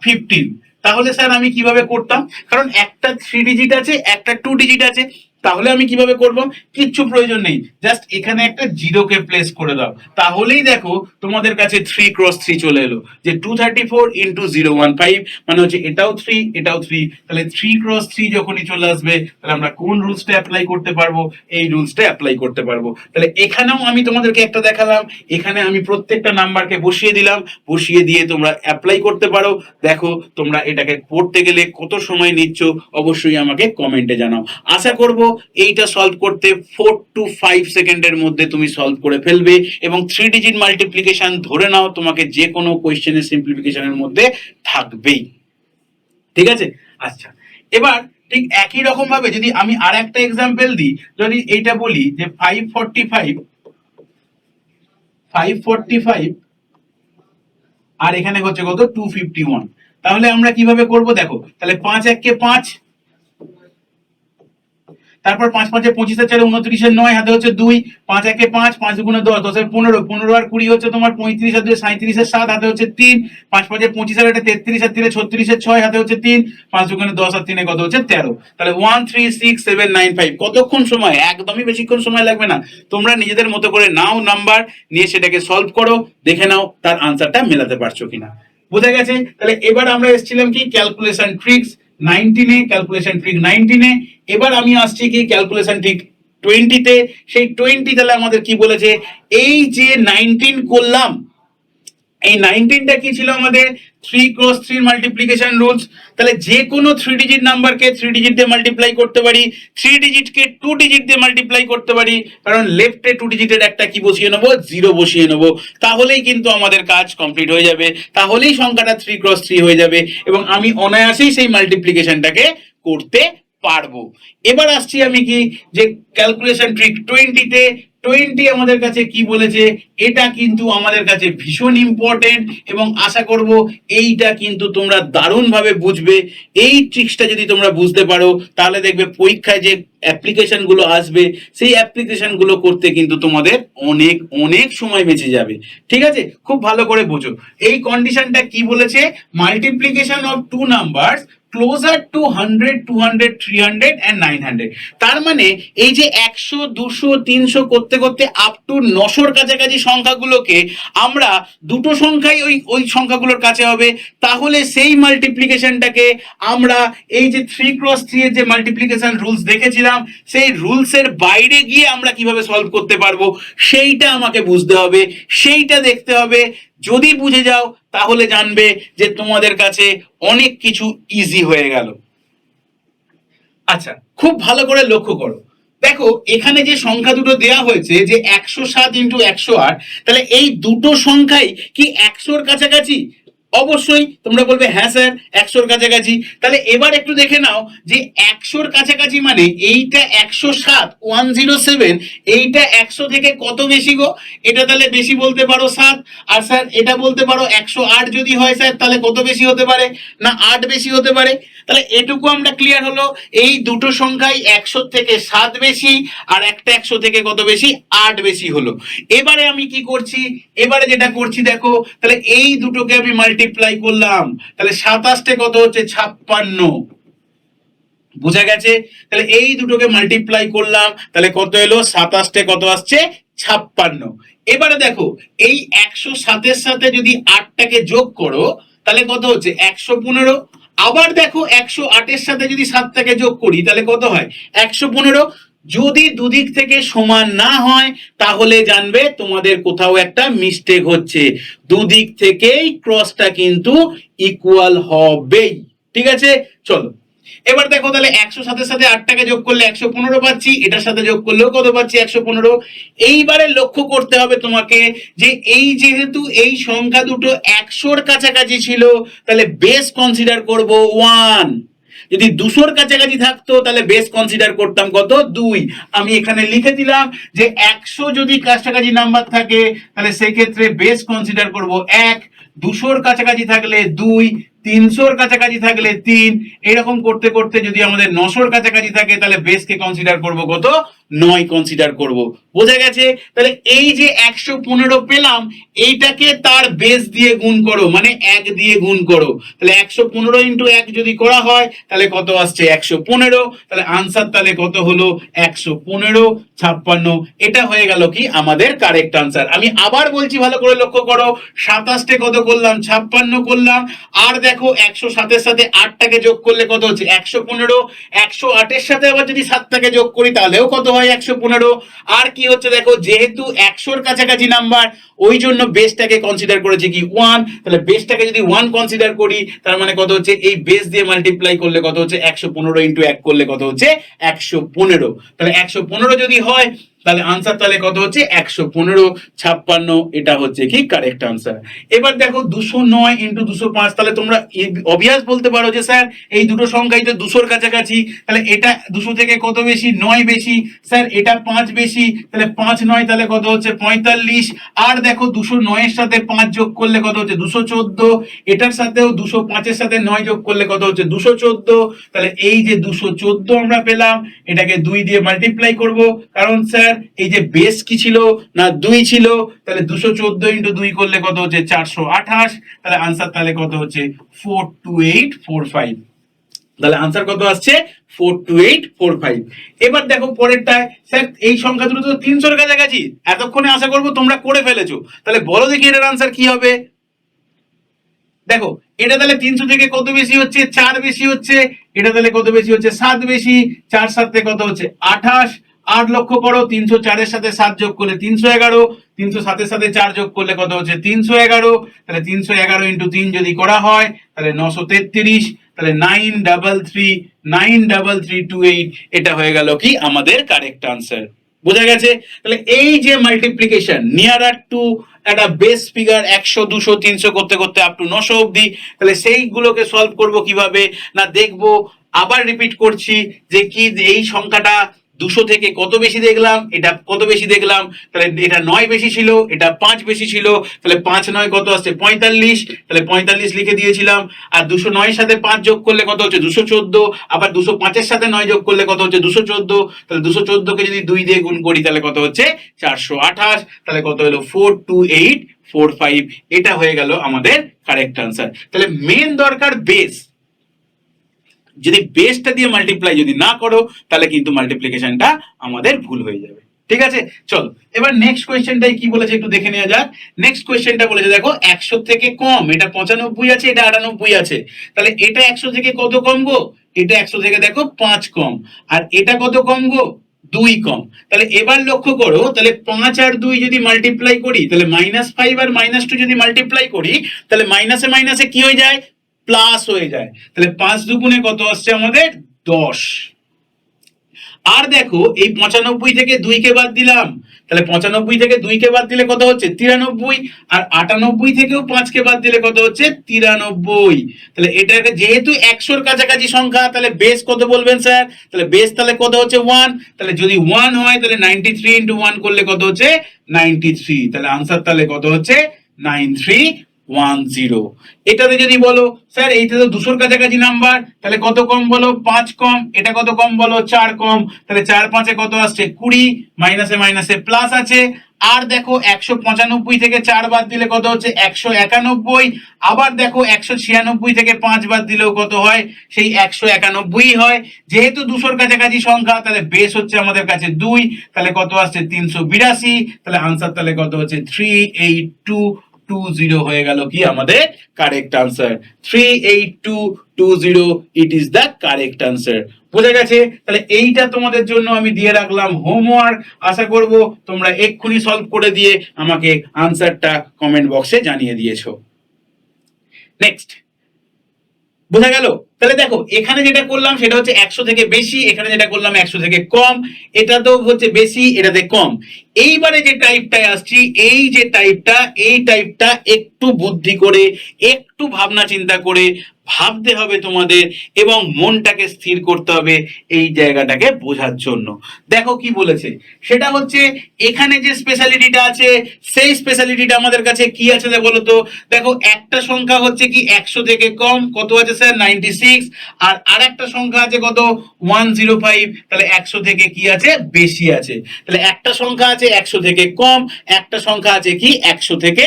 15, তাহলে স্যার আমি কিভাবে করতাম? কারণ একটা 3 ডিজিট আছে, একটা 2 ডিজিট আছে, তাহলে আমি কিভাবে করব? কিচ্ছু প্রয়োজন নেই, জাস্ট এখানে একটা জিরোকে প্লেস করে দাও, তাহলেই দেখো তোমাদের কাছে 3 ক্রস 3 চলে এলো, যে 234 ইন্টু 015 মানে হচ্ছে এটাও 3 এটাও 3, তাহলে 3 ক্রস 3 যখনই চলে আসবে তাহলে আমরা কোন রুলসটা অ্যাপ্লাই করতে পারবো? এই রুলসটা অ্যাপ্লাই করতে পারবো। তাহলে এখানেও আমি তোমাদেরকে একটা দেখালাম, এখানে আমি প্রত্যেকটা নাম্বারকে বসিয়ে দিলাম, বসিয়ে দিয়ে তোমরা অ্যাপ্লাই করতে পারো। দেখো তোমরা এটাকে করতে গেলে কত সময় নিচ্ছ অবশ্যই আমাকে কমেন্টে জানাও। আশা করব এইটা সলভ করতে 4 to 5 সেকেন্ডের মধ্যে তুমি সলভ করে ফেলবে এবং 3 ডিজিট মাল্টিপ্লিকেশন ধরে নাও তোমাকে যে কোনো কোয়েশ্চেনের সিম্পলিফিকেশনের মধ্যে থাকবেই। ঠিক আছে? আচ্ছা, এবার ঠিক একই রকম ভাবে যদি আমি আর একটা এক্সাম্পল দিই, যদি এইটা বলি যে 545 আর এখানে হচ্ছে কত 251, তাহলে আমরা কিভাবে করব? দেখো তাহলে 5 1 5, তারপর 5 5 25 4 29 9 হাতে হচ্ছে 2, 5 1 5, 5 2 10, 10 15, 15 আর 20 হচ্ছে তোমার 35 আর 2 37 7 হাতে হচ্ছে 3, 5 5 25 আর 33 আর 3 36 6 হাতে হচ্ছে 3, 5 2 10 আর 3 কত হচ্ছে 13, তাহলে 1 3 6 7 9 5। কতক্ষণ সময়? একদমই বেশিক্ষণ সময় লাগবে না, তোমরা নিজেদের মতো করে নাও নাম্বার নিয়ে সেটাকে সলভ করো, দেখে নাও তার আনসারটা মেলাতে পারছো কিনা। বুঝা গেছে? তাহলে এবার আমরা এসেছিলাম কি ক্যালকুলেশন ট্রিক্স 19 ক্যালকুলেশন ট্রিক 19, এবার আমি আসছি কি ক্যালকুলেশন ট্রিক 20 সেই 20 তাহলে আমাদের কি বলেছে? এই যে 19 করলাম, এই 19টা কি ছিল আমাদের? 3 ক্রস 3 মাল্টিপ্লিকেশন রুলস। তাহলে যে কোনো 3 ডিজিট নাম্বারকে 3 ডিজিট দিয়ে মাল্টিপ্লাই করতে পারি, 3 ডিজিটকে 2 ডিজিট দিয়ে মাল্টিপ্লাই করতে পারি, কারণ লেফটে 2 ডিজিটের একটা কি বসিয়ে নেবো? 0 বসিয়ে নেবো, তাহলেই কিন্তু আমাদের কাজ কমপ্লিট হয়ে যাবে, তাহলেই সংখ্যাটা 3 ক্রস 3 হয়ে যাবে এবং আমি অনায়াসেই সেই মাল্টিপ্লিকেশনটাকে করতে পারবো। এবার আসছি আমি কি যে ক্যালকুলেশন ট্রিক 20 20 আমাদের কাছে কি বলেছে? এটা কিন্তু আমাদের কাছে ভীষণ ইম্পর্টেন্ট এবং আশা করব এইটা কিন্তু তোমরা দারুণভাবে বুঝবে। এই ট্রিক্সটা যদি তোমরা বুঝতে পারো তাহলে দেখবে পরীক্ষায় যে অ্যাপ্লিকেশন গুলো আসবে সেই অ্যাপ্লিকেশন গুলো করতে কিন্তু তোমাদের অনেক অনেক সময় বেঁচে যাবে। ঠিক আছে? খুব ভালো করে বোঝো এই কন্ডিশনটা কি বলেছে? Multiplication of two numbers closer to 100 200 300 and 900, তার মানে এই যে 100 200 300 করতে করতে আপ টু 900 কাছাকাছি সংখ্যাগুলোকে আমরা দুটো সংখ্যাই ওই ওই সংখ্যাগুলোর কাছে হবে, তাহলে সেই মাল্টিপ্লিকেশনটাকে আমরা এই যে 3 ক্রস 3 এর যে মাল্টিপ্লিকেশন রুলস দেখেছিলাম সেই রুলসের বাইরে গিয়ে আমরা কিভাবে সলভ করতে পারবো সেইটা আমাকে বুঝতে হবে, সেইটা দেখতে হবে। যদি বুঝে যাও তাহলে জানবে যে তোমাদের কাছে অনেক কিছু ইজি হয়ে গেল। আচ্ছা, খুব ভালো করে লক্ষ্য করো, দেখো এখানে যে সংখ্যা দুটো দেয়া হয়েছে যে 107 ইন্টু 108, তাহলে এই দুটো সংখ্যাই কি 100-র কাছাকাছি? অবশ্যই তোমরা বলবে হ্যাঁ স্যার 100-র কাছাকাছি। তাহলে এবার একটু দেখে নাও যে 100-র কাছাকাছি মানে এইটা 107 107, এইটা 100 থেকে কত বেশি গো? এটা তাহলে বেশি বলতে পারো 7, আর স্যার এটা বলতে পারো 108 যদি হয় স্যার তাহলে কত বেশি হতে পারে? না 8 বেশি হতে পারে। তাহলে এটুকু আমরা ক্লিয়ার হলো, এই দুটো সংখ্যাই 100 থেকে 7 বেশি আর একটা 100 থেকে কত বেশি? 8 বেশি হলো। এবারে আমি কি করছি? এবারে যেটা করছি দেখো, তাহলে এই দুটোকে আমি মাল্টিপ্লাই করলাম, তাহলে 27 কত হচ্ছে? 56। বুঝা গেছে? তাহলে এই দুটোকে মাল্টিপ্লাই করলাম, তাহলে কত এলো? 27 কত আসছে? 56। এবারে দেখো এই 107-এর সাথে যদি 8টাকে যোগ করো তাহলে কত হচ্ছে? 115। আবার দেখো 108-এর সাথে যদি 7টাকে যোগ করি তাহলে কত হয়? 115। যদি দুদিক থেকে সমান না হয় তাহলে জানবে তোমাদের কোথাও একটা মিস্টেক হচ্ছে, দুদিক থেকেই ক্রসটা কিন্তু ইকুয়াল হবেই। ঠিক আছে? চলো এবার দেখো, তাহলে 107-এর সাথে 8টাকে যোগ করলে 115 পাচ্ছি, এটার সাথে যোগ করলেও কত পাচ্ছি? 115। এইবারে লক্ষ্য করতে হবে তোমাকে যে এই যেহেতু এই সংখ্যা দুটো 100-র কাছাকাছি ছিল তাহলে বেস কনসিডার করব 1, যদি 200-র কাছাকাছি থাকতো তাহলে বেস কনসিডার করতাম কত, 2। আমি এখানে লিখে দিলাম যে 100 যদি কাছাকাছি নাম্বার থাকে তাহলে সেক্ষেত্রে বেস কনসিডার করব 1, 200-র কাছাকাছি থাকলে 2, 300-র কাছাকাছি থাকলে 3, এরকম করতে করতে যদি আমাদের 900-র কাছাকাছি থাকে তাহলে বেসকে কনসিডার করব কত, 9 কনসিডার করব। বোঝা গেছে? তাহলে এই যে 115 পেলাম, এইটাকে তার বেস দিয়ে গুণ করো, মানে 1 দিয়ে গুণ করো। তাহলে 115 ইন্টু 1 যদি করা হয় তাহলে কত আসছে, 115। তাহলে আনসার তাহলে কত হলো, 115, 56। এটা হয়ে গেল কি আমাদের কারেক্ট আনসার। আমি আবার বলছি, ভালো করে লক্ষ্য করো, 27টে কত করলাম, 56 করলাম। আর দেখো 107-এর সাথে 8টাকে যোগ করলে কত হচ্ছে, 115। 108-এর সাথে আবার যদি 7টাকে যোগ করি তাহলেও কত হয়, 115। আর কি হচ্ছে দেখো, যেহেতু 100-র কাছাকাছি নাম্বার ওই জন্য বেসটাকে কনসিডার করেছি কি 1। তাহলে বেসটাকে যদি 1 কনসিডার করি তার মানে কত হচ্ছে, এই বেস দিয়ে মাল্টিপ্লাই করলে কত হচ্ছে, 115 ইন্টু 1 করলে কত হচ্ছে, 115। তাহলে 115 যদি হয় তাহলে আনসার তাহলে কত হচ্ছে, 115, 56। এটা হচ্ছে কি কারেক্ট আনসার। এবার দেখো 209 ইন্টু 205, তাহলে তোমরা অবভিয়াস বলতে পারো যে স্যার এই দুটো সংখ্যাই তো 200-র কাছাকাছি, তাহলে এটা 200 থেকে কত বেশি, 9 বেশি। স্যার এটা 5 বেশি, তাহলে 5 9 তাহলে কত হচ্ছে, 45। আর দেখো 209-এর সাথে 5 যোগ করলে কত হচ্ছে, 214। এটার সাথেও 205-এর সাথে 9 যোগ করলে কত হচ্ছে, 214। তাহলে এই যে 214 আমরা পেলাম, এটাকে 2 দিয়ে মাল্টিপ্লাই করব, কারণ স্যার এই যে বেস কি ছিল না, 2 ছিল। তাহলে 214 ইন্টু 2 করলে কত হচ্ছে, 428। তাহলে আনসার তাহলে কত হচ্ছে, 42845। তাহলে আনসার কত আসছে, 42845। এবার দেখো পরেরটায়, স্যার এই সংখ্যা দুটো তো 300-র কাছাকাছি, এতক্ষণে আশা করবো তোমরা করে ফেলেছো। তাহলে বলো দেখি এটার আনসার কি হবে। দেখো এটা তাহলে 300 থেকে কত বেশি হচ্ছে, 4 বেশি হচ্ছে। এটা তাহলে কত বেশি হচ্ছে, 7 বেশি। 4 7 কত হচ্ছে, 28। আর লক্ষ্য করো 304-এর সাথে 7 যোগ করলে 311, 307-এর সাথে 4 যোগ করলে কত হচ্ছে, 311। তাহলে 311 ইন্টু 3 যদি করা হয় তাহলে 933। তাহলে 93328, এটা হয়ে গেল কি আমাদের কারেক্ট আনসার। বোঝা গেছে? তাহলে এই যে মাল্টিপ্লিকেশন নিয়ারার টু একটা বেস ফিগার 100 200 300 করতে করতে আপ টু 900 অবধি, তাহলে সেইগুলোকে সলভ করব কিভাবে না, দেখবো। আবার রিপিট করছি যে কি এই সংখ্যাটা 200 থেকে কত বেশি দেখলাম, এটা কত বেশি দেখলাম, তাহলে এটা 9 বেশি ছিল, এটা 5 বেশি ছিল। তাহলে 5 9 কত আসছে, 45। তাহলে 45 লিখে দিয়েছিলাম। আর 209-এর সাথে 5 যোগ করলে কত হচ্ছে, 214। আবার 205-এর সাথে 9 যোগ করলে কত হচ্ছে, 214। তাহলে 214-কে যদি 2 দিয়ে গুণ করি তাহলে কত হচ্ছে, 428। তাহলে কত হলো, 42845। এটা হয়ে গেল আমাদের কারেক্ট আনসার। তাহলে মেন দরকার বেস, যদি বেসটা দিয়ে মাল্টিপ্লাই যদি না করো তাহলে কিন্তু মাল্টিপ্লিকেশনটা আমাদের ভুল হয়ে যাবে। ঠিক আছে, চলো এবার নেক্সট কোয়েশ্চেনটাই কি বলেছে একটু দেখে নেওয়া যাক। নেক্সট কোয়েশ্চেনটা বলেছে দেখো 100 থেকে কম, এটা 95 আছে, এটা 98 আছে। তাহলে এটা 100 থেকে কত কম গো, এটা 100 থেকে দেখো 5 কম। আর এটা কত কম গো, 2 কম। তাহলে এবার লক্ষ্য করো, তাহলে 5 আর 2 যদি মাল্টিপ্লাই করি তাহলে -5 আর -2 যদি মাল্টিপ্লাই করি তাহলে মাইনাসে মাইনাসে কি হয়ে যায়, প্লাস হয়ে যায়। তাহলে 5 দুগুণে কত আসছে আমাদের, 10। আর দেখো এই 95 থেকে 2 কে বাদ দিলাম, তাহলে 95 থেকে 2 কে বাদ দিলে কত হচ্ছে, 93। আর 98 থেকেও 5 কে বাদ দিলে কত হচ্ছে, 93। তাহলে এটাকে যেহেতু 100-র কাছাকাছি সংখ্যা, তাহলে বেস কত বলবেন স্যার, তাহলে বেস তাহলে কত হচ্ছে, 1। তাহলে যদি 1 হয় তাহলে 93 ইন্টু 1 করলে কত হচ্ছে, 93। তাহলে আনসার তাহলে কত হচ্ছে, 9310। এটাতে যদি বলো স্যার এইটা তো 200-র কাছাকাছি নাম্বার, তাহলে কত কম বলো, 5 কম। এটা কত কম বলো, 4 কম। তাহলে 4 5-এ কত আসছে, 20। মাইনাসে মাইনাসে প্লাস আছে। আর দেখো 195 থেকে 4 বাদ দিলে কত হচ্ছে, 191। আবার দেখো 196 থেকে 5 বাদ দিলেও কত হয়, সেই 191 হয়। যেহেতু 200-র কাছাকাছি সংখ্যা তাহলে বেস হচ্ছে আমাদের কাছে 2। তাহলে কত আসছে, 382। তাহলে আনসার তাহলে কত হচ্ছে, 38220 হয়ে গেল কি আমাদের correct answer. 38220, it is the correct answer. বোঝা গেছে? তাহলে এইটা তোমাদের জন্য আমি দিয়ে রাখলাম হোমওয়ার্ক। আশা করব তোমরা এক্ষুনি সলভ করে দিয়ে আমাকে আনসারটা কমেন্ট বক্সে জানিয়ে দিয়েছো। নেক্সট, বোঝা গেল? তাহলে দেখো এখানে যেটা করলাম সেটা হচ্ছে 100 থেকে বেশি, এখানে যেটা করলাম 100 থেকে কম। এটা তো হচ্ছে বেশি, এটাতে কম। এইবারে যে টাইপটায় আসছি, এই যে টাইপটা, এই টাইপটা একটু বুদ্ধি করে, একটু ভাবনা চিন্তা করে ভাবতে হবে তোমাদের এবং মনটাকে স্থির করতে হবে এই জায়গাটাকে বোঝার জন্য। দেখো কি বলেছে, সেটা হচ্ছে এখানে যে স্পেশালিটিটা আছে সেই স্পেশালিটিটা আমাদের কাছে কি আছে বলতো। দেখো একটা সংখ্যা হচ্ছে কি 100 থেকে কম, কত আছে স্যার 96, আর আরেকটা সংখ্যা আছে কত 105, তাহলে 100 থেকে কি আছে বেশি আছে। তাহলে একটা সংখ্যা আছে 100 থেকে কম, একটা সংখ্যা আছে কি 100 থেকে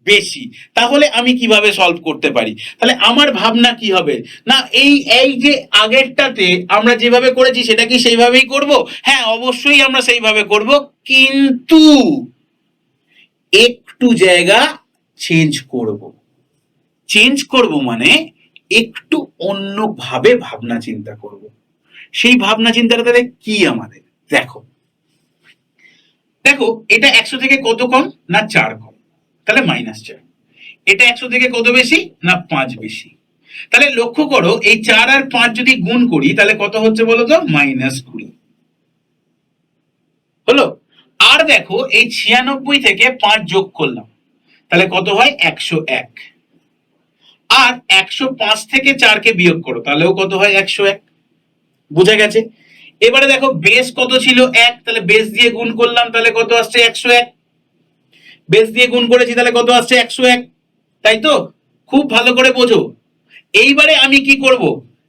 বেশি। তাহলে আমি কিভাবে সলভ করতে পারি? তাহলে আমার ভাবনা কি হবে, না এই এই যে আগেরটাতে আমরা যেভাবে করেছি সেটা কি সেইভাবেই করব? হ্যাঁ অবশ্যই আমরা সেইভাবে করব, কিন্তু একটু জায়গা চেঞ্জ করব। চেঞ্জ করব মানে একটু অন্যভাবে ভাবনা চিন্তা করব। সেই ভাবনা চিন্তাটা তাহলে কি আমাদের? দেখো দেখো এটা 100 থেকে কত কম, না 4 কম, তাহলে -4। এটা 100 থেকে কত বেশি, না 5 বেশি। তাহলে লক্ষ্য করো এই 4 আর 5 যদি গুণ করি তাহলে কত হচ্ছে বলো তো, -20 হলো। আর দেখো এই 96 থেকে 5 যোগ করলাম তাহলে কত হয় 101, আর 105 থেকে 4 কে বিয়োগ করো তাহলেও কত হয় 101। বুঝা গেছে? এবারে দেখো বেস কত ছিল 1, তাহলে বেস দিয়ে গুণ করলাম তাহলে কত আসছে 101, বেস দিয়ে গুণ করেছি তাহলে কত আসছে 101, তাই তো? খুব ভালো করে বোঝো। এইবারে আমি কি করব,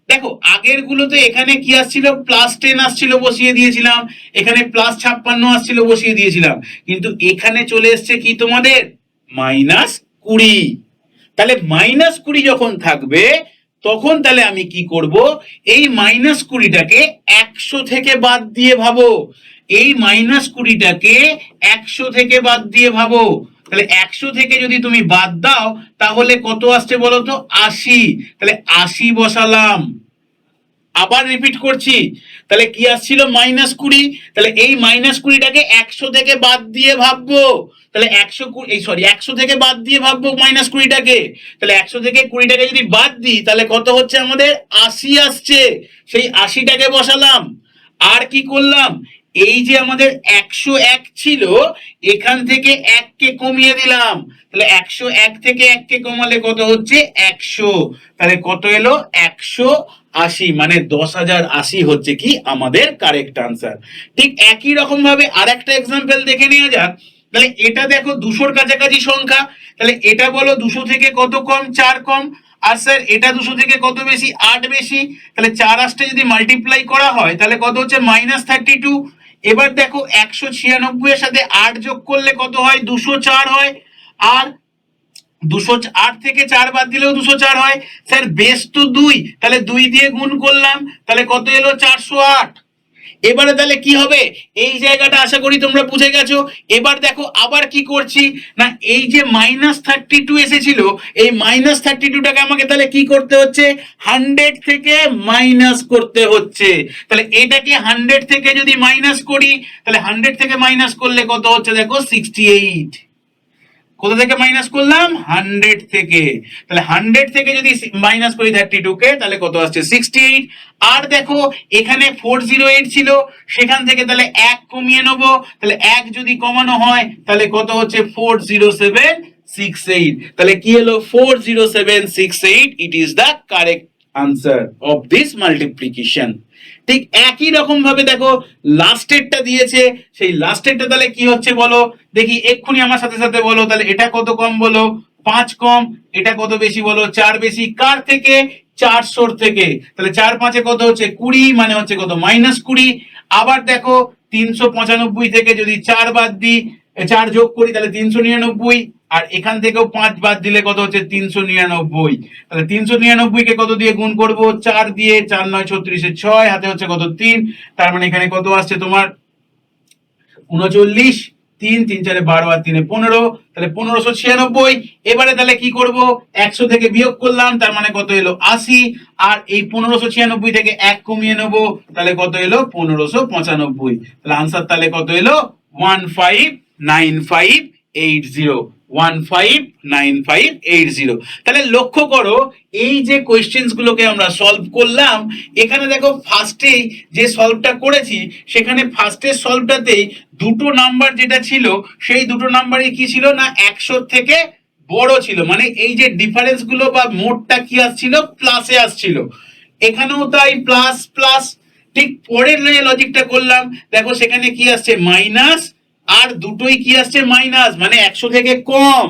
দেখো আগের গুলোতে এখানে কি আসছিল +10 আসছিল বসিয়ে দিয়েছিলাম, এখানে +56 আসছিল বসিয়ে দিয়েছিলাম, কিন্তু এখানে চলে এসছে কি তোমাদের -20। তাহলে -20 যখন থাকবে তখন তাহলে আমি কি করব, এই -20টাকে 100 থেকে বাদ দিয়ে ভাবো, এই -20টাকে 100 থেকে বাদ দিয়ে ভাবো। তাহলে 100 থেকে যদি তুমি বাদ দাও তাহলে কত আসছে বলো তো 80, তাহলে 80 বসালাম। আবার রিপিট করছি, তাহলে কি আসছিল -20, তাহলে এই -20টাকে 100 থেকে বাদ দিয়ে ভাববো, তাহলে 100 থেকে বাদ দিয়ে ভাববো -20টাকে, তাহলে 100 থেকে 20টাকে যদি বাদ দিই তাহলে কত হচ্ছে আমাদের 80 আসছে, সেই 80টাকে বসালাম। আর কি করলাম, এই যে আমাদের 101 ছিল এখান থেকে 1 কে কমিয়ে দিলাম, তাহলে 101 থেকে 1 কে কমালে কত হচ্ছে 100, তাহলে কত এলো 180, মানে 10,080 হচ্ছে কি আমাদের কারেক্ট আনসার। ঠিক একই রকম ভাবে আরেকটা এক্সাম্পল দেখে নেওয়া যাক। তাহলে এটা দেখো 200-র কাছাকাছি সংখ্যা, তাহলে এটা বলো 200 থেকে কত কম, 4 কম, আর স্যার এটা 200 থেকে কত বেশি, 8 বেশি। তাহলে 4 8 যদি মাল্টিপ্লাই করা হয় তাহলে কত হচ্ছে -32। এবার দেখো 196 এর সাথে 8 যোগ করলে কত হয়, 204 হয়, আর 208 থেকে 4 বাদ দিলেও 204 হয়। স্যার বেস তো 2, তাহলে 2 দিয়ে গুণ করলাম তাহলে কত এলো 408। এবারে তাহলে কি হবে, এই জায়গাটা আশা করি তোমরা বুঝে গেছো। এবার দেখো আবার কি করছি, না এই যে -32 এসেছিল এই -32টাকে আমাকে তাহলে কি করতে হচ্ছে, 100 থেকে মাইনাস করতে হচ্ছে। তাহলে এটাকে 100 থেকে যদি মাইনাস করি তাহলে 100 থেকে মাইনাস করলে কত হচ্ছে দেখো 68। কোথা থেকে মাইনাস করলাম, 100 থেকে, তাহলে 100 থেকে যদি মাইনাস করি 32 কে তাহলে কত আসছে 68। আর দেখো এখানে 408 ছিল সেখান থেকে তাহলে 1 কমিয়ে নেব, তাহলে 1 যদি কমানো হয় তাহলে কত হচ্ছে 40768, তাহলে কি হলো 40768, it is the correct answer of this multiplication. ঠিক একই রকম ভাবে দেখো লাস্টেরটা দিয়েছে, সেই লাস্টেরটা তাহলে কি হচ্ছে বলো দেখি, এক্ষুনি আমার সাথে সাথে বলো, তাহলে এটা কত কম বলো 5 কম, এটা কত বেশি বলো 4 বেশি, কার থেকে 400 থেকে, তাহলে 4 5 কত হচ্ছে 20, মানে হচ্ছে কত -20। আবার দেখো 395 থেকে যদি 4 বাদ দিই, 4 যোগ করি তাহলে 399, আর এখান থেকেও 5 বাদ দিলে কত হচ্ছে 399, তাহলে 399 কে কত দিয়ে গুণ করব, 4 দিয়ে, 4 9 36 6, হাতে হচ্ছে কত 3, তার মানে এখানে কত আসছে তোমার 39, 3 3 4 12 আর 3 15, তাহলে 1596। এবারে তাহলে কি করব, 100 থেকে বিয়োগ করলাম তার মানে কত এলো 80, আর এই 1596 থেকে 1 কমিয়ে নেব তাহলে কত এলো 1595। তাহলে আনসার তাহলে কত এলো 159580, 159580। তাহলে লক্ষ্য করো এই যে কোয়েশ্চেন্স গুলোকে আমরা সলভ করলাম, এখানে দেখো ফার্স্টেই যে সলভটা করেছি সেখানে ফার্স্টের সলভটাতেই দুটো নাম্বার যেটা ছিল সেই দুটো নাম্বারই কি ছিল না 100 থেকে বড় ছিল, মানে এই যে ডিফারেন্স গুলো বা মোডটা কি আসছিল, প্লাসে আসছিল। এখানেও তাই প্লাস প্লাস। ঠিক পরের যে লজিকটা করলাম, দেখো সেখানে কি আসছে, মাইনাস, আর দুটোই কি আসছে, মাইনাস, মানে 100 থেকে কম।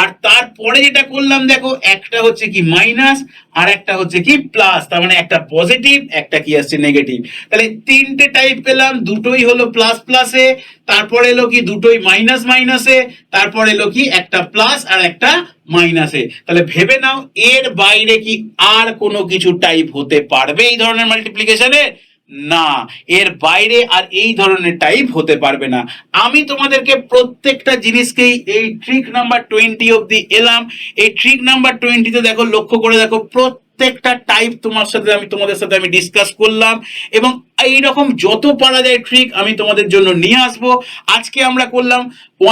আর তারপরে যেটা করলাম দেখো, একটা হচ্ছে কি মাইনাস, আর একটা হচ্ছে কি প্লাস, তার মানে একটা পজিটিভ, একটা কি আসছে নেগেটিভ। তাহলে তিনটে টাইপ পেলাম, দুটোই হলো প্লাস প্লাসে, তারপর এলো কি দুটোই মাইনাস মাইনাসে, তারপর এলো কি একটা প্লাস আর একটা মাইনাসে। তাহলে ভেবে নাও এর বাইরে কি আর কোনো কিছু টাইপ হতে পারবে এই ধরনের মাল্টিপ্লিকেশনে? না, এর বাইরে আর এই ধরনের টাইপ হতে পারবে না। আমি তোমাদেরকে প্রত্যেকটা জিনিসকেই এই ট্রিক নাম্বার 20 অবধি এলাম। এই ট্রিক নাম্বার 20-তে দেখো, লক্ষ্য করে দেখো, প্রত্যেকটা টাইপ তোমাদের সাথে আমি ডিসকাস করলাম, এবং এইরকম যত পারা যায় ট্রিক আমি তোমাদের জন্য নিয়ে আসবো। আজকে আমরা করলাম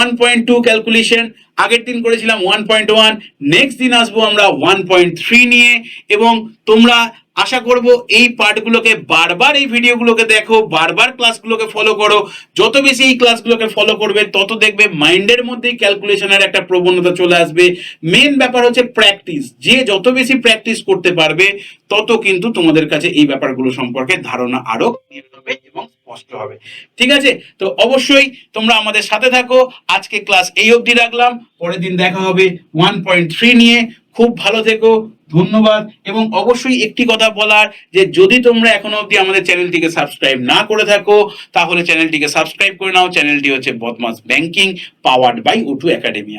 1.2 ক্যালকুলেশন, আগের দিন করেছিলাম 1.1, নেক্সট দিন আসবো আমরা 1.3 নিয়ে। এবং তোমরা আশা করব এই পার্টগুলোকে বারবার, এই ভিডিওগুলোকে দেখো, বারবার ক্লাসগুলোকে ফলো করো। যত বেশি এই ক্লাসগুলোকে ফলো করবে তত দেখবে মাইন্ডের মধ্যেই ক্যালকুলেশনের একটা প্রবণতা চলে আসবে। মেন ব্যাপার হচ্ছে প্র্যাকটিস, যে যত বেশি প্র্যাকটিস করতে পারবে তত কিন্তু তোমাদের কাছে এই ব্যাপারগুলো সম্পর্কে ধারণা আরো ক্লিয়ার হবে এবং স্পষ্ট হবে। ঠিক আছে, তো অবশ্যই তোমরা আমাদের সাথে থাকো। আজকে ক্লাস এই অবধি রাখলাম, পরের দিন দেখা হবে 1.3 নিয়ে। খুব ভালো থেকো, ধন্যবাদ। এবং অবশ্যই একটি কথা বলার, যে যদি তোমরা এখনো অবধি আমাদের চ্যানেলটিকে সাবস্ক্রাইব না করে থাকো তাহলে চ্যানেলটিকে সাবস্ক্রাইব করে নাও। চ্যানেলটি হচ্ছে বদমাস banking, powered by O2 academia.